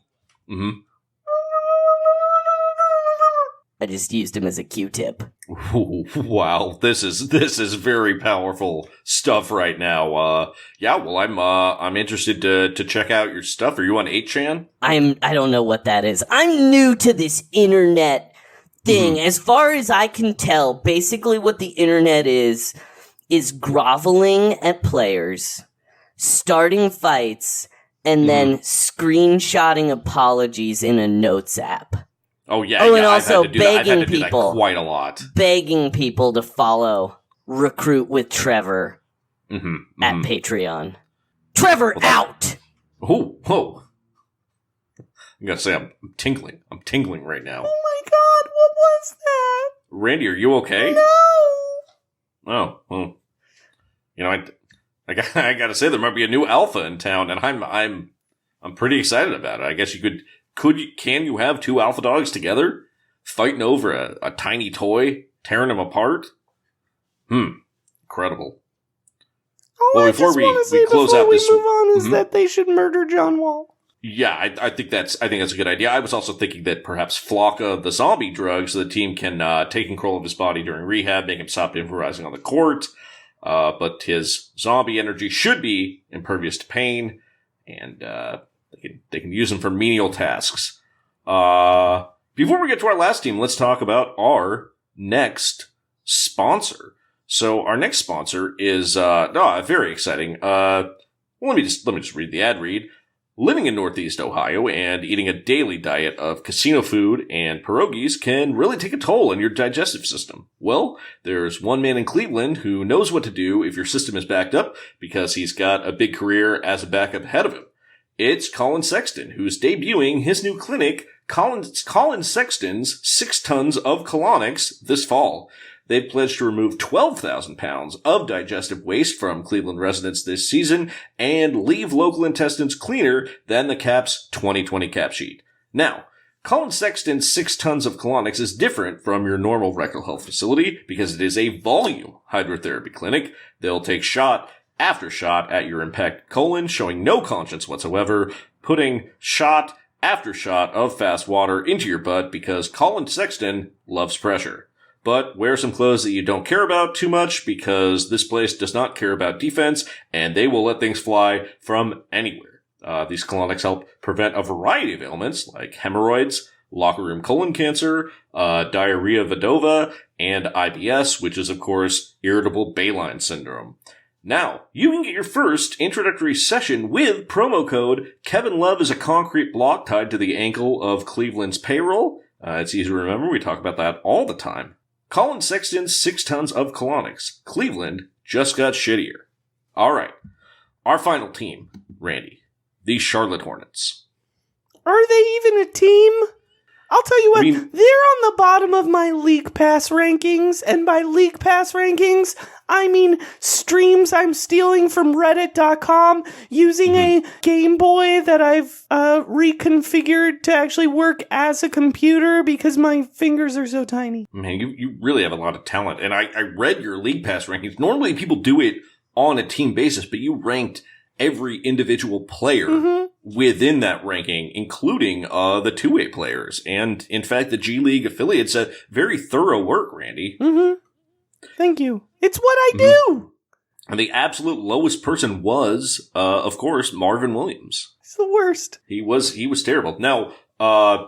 I just used him as a Q-tip. Ooh, wow, this is very powerful stuff right now. I'm interested to check out your stuff. Are you on 8chan? I don't know what that is. I'm new to this internet thing. As far as I can tell, basically what the internet is groveling at players, starting fights, and then screenshotting apologies in a notes app. Oh, yeah. Oh, and also begging people quite a lot. Begging people to follow Recruit with Trevor at Patreon. Trevor out! Whoa. I gotta say, I'm tingling. I'm tingling right now. Oh my god, what was that? Randy, are you okay? No! Oh, well. I gotta say, there might be a new alpha in town, and I'm pretty excited about it. I guess can you have 2 alpha dogs together? Fighting over a tiny toy? Tearing them apart? Incredible. All before we close out this, move on is that they should murder John Wall. Yeah, I think that's a good idea. I was also thinking that perhaps Flocka the zombie drug so the team can take control of his body during rehab, make him stop improvising on the court. But his zombie energy should be impervious to pain, and they can use him for menial tasks. Before we get to our last team, let's talk about our next sponsor. So our next sponsor is very exciting. Let me just read the ad read. Living in Northeast Ohio and eating a daily diet of casino food and pierogies can really take a toll on your digestive system. Well, there's one man in Cleveland who knows what to do if your system is backed up because he's got a big career as a backup ahead of him. It's Colin Sexton, who's debuting his new clinic, Colin Sexton's 6 Tons of Colonics, this fall. They've pledged to remove 12,000 pounds of digestive waste from Cleveland residents this season and leave local intestines cleaner than the CAP's 2020 cap sheet. Now, Colin Sexton's 6 Tons of Colonics is different from your normal rectal health facility because it is a volume hydrotherapy clinic. They'll take shot after shot at your impacted colon, showing no conscience whatsoever, putting shot after shot of fast water into your butt because Colin Sexton loves pressure. But wear some clothes that you don't care about too much because this place does not care about defense and they will let things fly from anywhere. These colonics help prevent a variety of ailments like hemorrhoids, locker room colon cancer, diarrhea vidova, and IBS, which is, of course, irritable bowel syndrome. Now, you can get your first introductory session with promo code Kevin Love is a concrete block tied to the ankle of Cleveland's payroll. It's easy to remember. We talk about that all the time. Colin Sexton's 6 Tons of Colonics. Cleveland just got shittier. All right. Our final team, Randy. The Charlotte Hornets. Are they even a team? I'll tell you what, they're on the bottom of my League Pass rankings, and by League Pass rankings, I mean streams I'm stealing from Reddit.com using a Game Boy that I've reconfigured to actually work as a computer because my fingers are so tiny. Man, you really have a lot of talent, and I read your League Pass rankings. Normally people do it on a team basis, but you ranked every individual player within that ranking, including the two-way players. And, in fact, the G League affiliates a very thorough work, Randy. Thank you. It's what I do! And the absolute lowest person was, of course, Marvin Williams. It's the worst. He was terrible. Now, I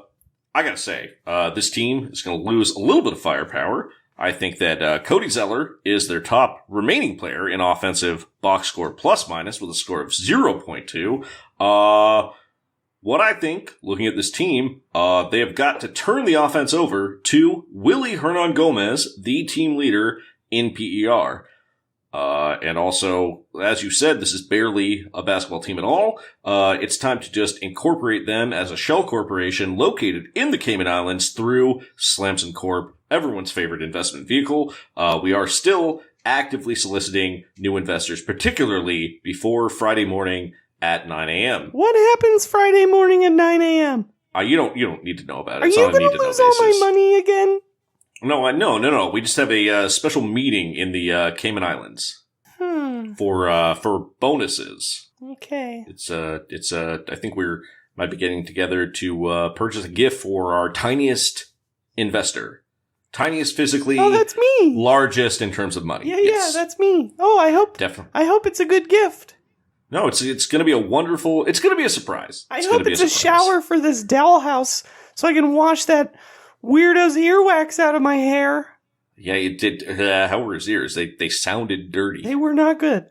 gotta say, this team is gonna lose a little bit of firepower. I think that Cody Zeller is their top remaining player in offensive box score plus minus with a score of 0.2. What I think, looking at this team, they have got to turn the offense over to Willie Hernan Gomez, the team leader in PER. And also, as you said, this is barely a basketball team at all. It's time to just incorporate them as a shell corporation located in the Cayman Islands through Slamson Corp., everyone's favorite investment vehicle. We are still actively soliciting new investors, particularly before Friday morning at 9 a.m. What happens Friday morning at 9 a.m.? You don't need to know about it. Are you going to lose all my money again? No. We just have a special meeting in the Cayman Islands for bonuses. Okay. It's I think might be getting together to purchase a gift for our tiniest investor. Tiniest physically. Oh, that's me. Largest in terms of money. Yeah, that's me. Oh, I hope it's a good gift. No, it's going to be it's going to be a surprise. I hope it's a shower for this dollhouse so I can wash that weirdo's earwax out of my hair. Yeah, it did. How were his ears? They sounded dirty. They were not good.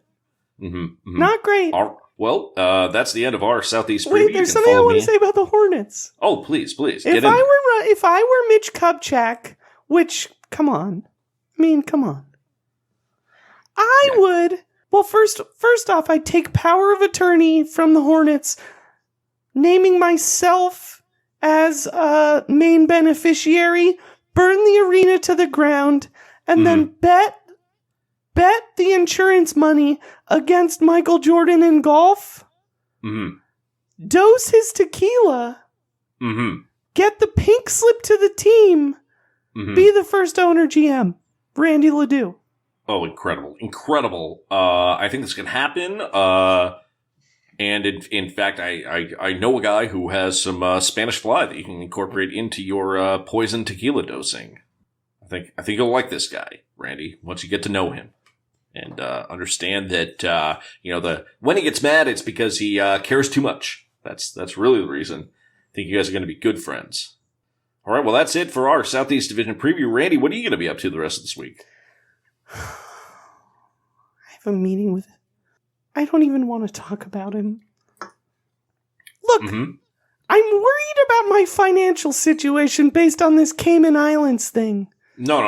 Not great. Well, that's the end of our Southeast preview. Wait, there's something I want to say about the Hornets. Oh, please. If I were Mitch Kupchak, which, come on. I would. Well, first off, I'd take power of attorney from the Hornets, naming myself as a main beneficiary, burn the arena to the ground, and then bet the insurance money against Michael Jordan in golf. Dose his tequila. Get the pink slip to the team. Be the first owner GM. Randy LeDoux. Oh, incredible. I think this can happen. And in fact, I know a guy who has some Spanish fly that you can incorporate into your poison tequila dosing. I think you'll like this guy, Randy, once you get to know him and understand that when he gets mad, it's because he cares too much. That's really the reason. I think you guys are going to be good friends. All right, well, that's it for our Southeast Division preview. Randy, what are you going to be up to the rest of this week? have a meeting with... I don't even want to talk about him. Look, I'm worried about my financial situation based on this Cayman Islands thing. No.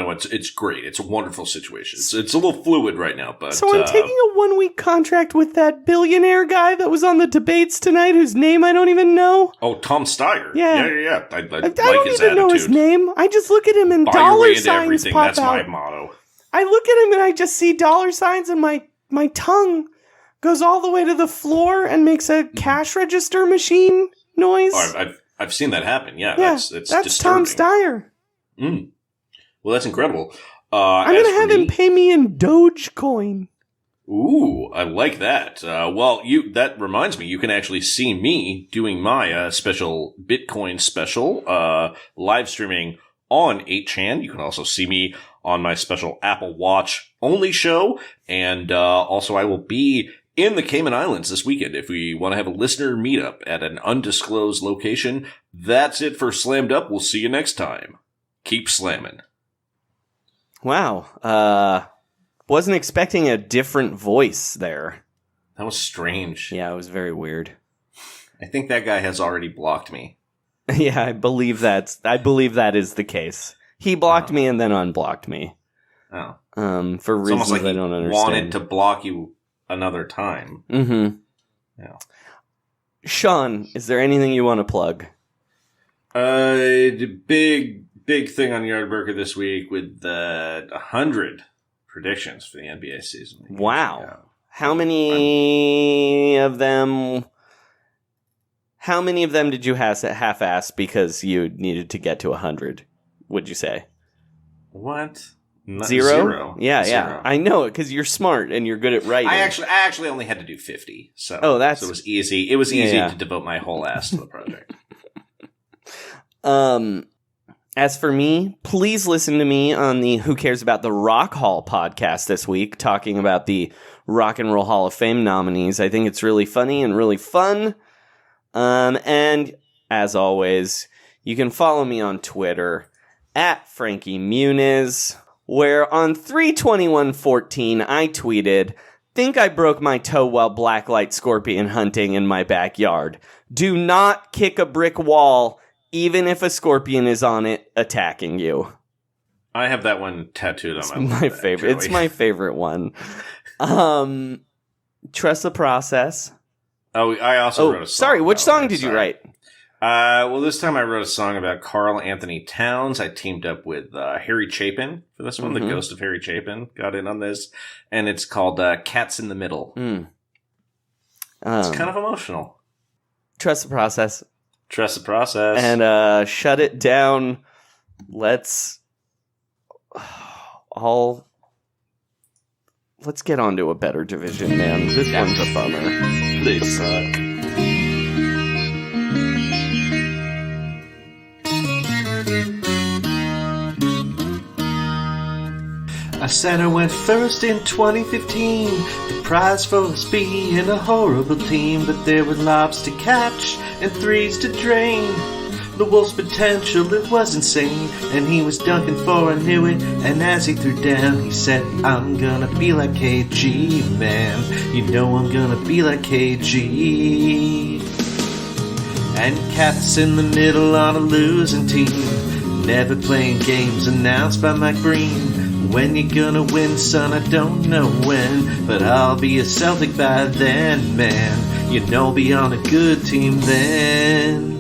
It's great. It's a wonderful situation. It's a little fluid right now, but... So I'm taking a 1-week contract with that billionaire guy that was on the debates tonight, whose name I don't even know. Oh, Tom Steyer. Yeah. I I like don't his even know attitude. his name. I just look at him and Buy your way dollar into signs everything. pop That's out. my motto. I look at him and I just see dollar signs and my tongue goes all the way to the floor and makes a cash register machine noise. Oh, I've seen that happen. Yeah, that's disturbing. Tom Steyer. Well, that's incredible. I'm going to have him pay me in Dogecoin. Ooh, I like that. That reminds me, you can actually see me doing my special Bitcoin special, live streaming on 8chan. You can also see me on my special Apple Watch only show. And also I will be in the Cayman Islands this weekend if we want to have a listener meetup at an undisclosed location. That's it for Slammed Up. We'll see you next time. Keep slamming. Wow. Wasn't expecting a different voice there. That was strange. Yeah, it was very weird. I think that guy has already blocked me. Yeah, I believe that is the case. He blocked me and then unblocked me. Oh. For it's reasons almost like I don't understand. Wanted to block you another time. Mm-hmm. Yeah. Sean, is there anything you want to plug? The big thing on Yardburger this week with 100 predictions for the NBA season. Wow. Yeah. How many of them did you half-ass because you needed to get to 100, would you say? What? Zero? Yeah. Zero. I know it because you're smart and you're good at writing. I actually only had to do 50. So it was easy. It was easy to devote my whole ass to the project. As for me, please listen to me on the Who Cares About the Rock Hall podcast this week, talking about the Rock and Roll Hall of Fame nominees. I think it's really funny and really fun. And as always, you can follow me on Twitter at Frankie Muniz, where on 3/21/14 I tweeted, "Think I broke my toe while blacklight scorpion hunting in my backyard. Do not kick a brick wall, even if a scorpion is on it attacking you." I have that one tattooed on my favorite. It's my favorite one. Trust the process. Oh, I also wrote a song. Sorry, which song did you write? Well, this time I wrote a song about Carl Anthony Towns. I teamed up with Harry Chapin for this one. The ghost of Harry Chapin got in on this. And it's called Cats in the Middle. It's kind of emotional. Trust the process. Trust the process. And shut it down. Let's get on to a better division, man. This one's a bummer. They suck. I said I went first in 2015. The prize for us being a horrible team, but there were lobs to catch and threes to drain. The Wolves' potential, it was insane, and he was dunking for I knew it. And as he threw down, he said, "I'm gonna be like KG, man. You know I'm gonna be like KG." And Cats in the Middle on a losing team, never playing games announced by Mike Breen. When you gonna win, son, I don't know when, but I'll be a Celtic by then, man. You know I'll be on a good team then.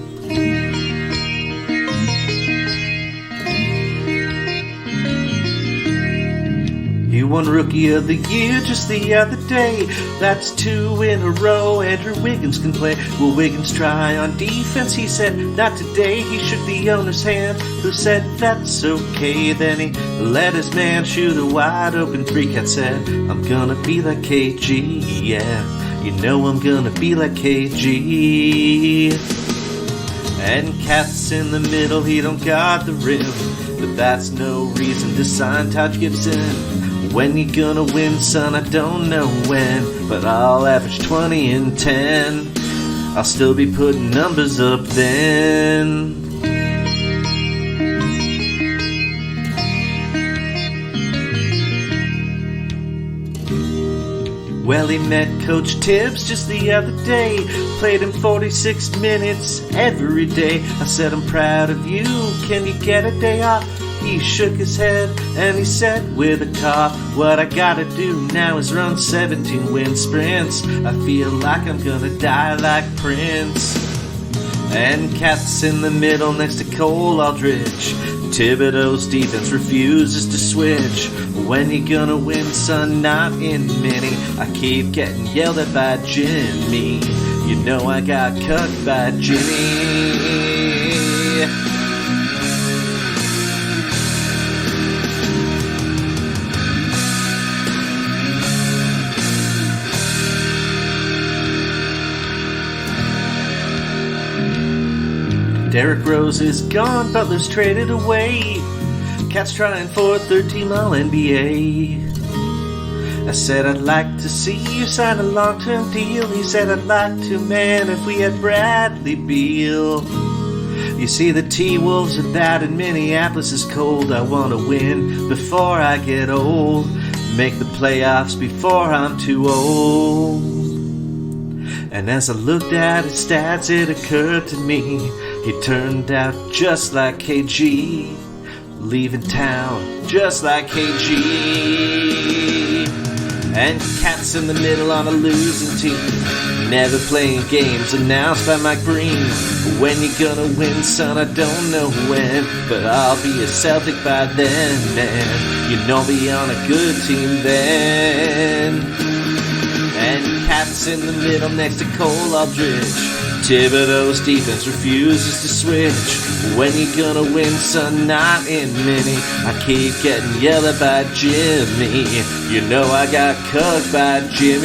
You won Rookie of the Year just the other day. That's 2 in a row. Andrew Wiggins can play. Will Wiggins try on defense? He said, not today. He shook the owner's hand, who said, that's okay. Then he let his man shoot a wide open three. Cat said, I'm gonna be like KG, yeah. You know I'm gonna be like KG. And Cat's in the middle, he don't guard the rim, but that's no reason to sign Taj Gibson. When you gonna win, son, I don't know when, but I'll average 20 and 10. I'll still be putting numbers up then. Well, he met Coach Tibbs just the other day. Played him 46 minutes every day. I said, I'm proud of you. Can you get a day off? He shook his head and he said with a cough, what I gotta do now is run 17 wind sprints. I feel like I'm gonna die like Prince. And Cat's in the middle next to Cole Aldridge. Thibodeau's defense refuses to switch. When you gonna win, son? Not in many. I keep getting yelled at by Jimmy. You know I got cucked by Jimmy. Derrick Rose is gone, Butler's traded away. Cat's trying for a third-team All-NBA. I said I'd like to see you sign a long-term deal. He said I'd like to, man, if we had Bradley Beal. You see, the T-Wolves are bad and Minneapolis is cold. I want to win before I get old. Make the playoffs before I'm too old. And as I looked at his stats, it occurred to me he turned out just like KG, leaving town just like KG. And Cat's in the middle on a losing team, never playing games announced by Mike Breen. When you gonna win, son? I don't know when, but I'll be a Celtic by then, man. You know I'll be on a good team then. And Cat's in the middle next to Cole Aldridge. Thibodeau's defense refuses to switch. When you gonna win, son? Not in many. I keep getting yelled at by Jimmy. You know I got cucked by Jimmy.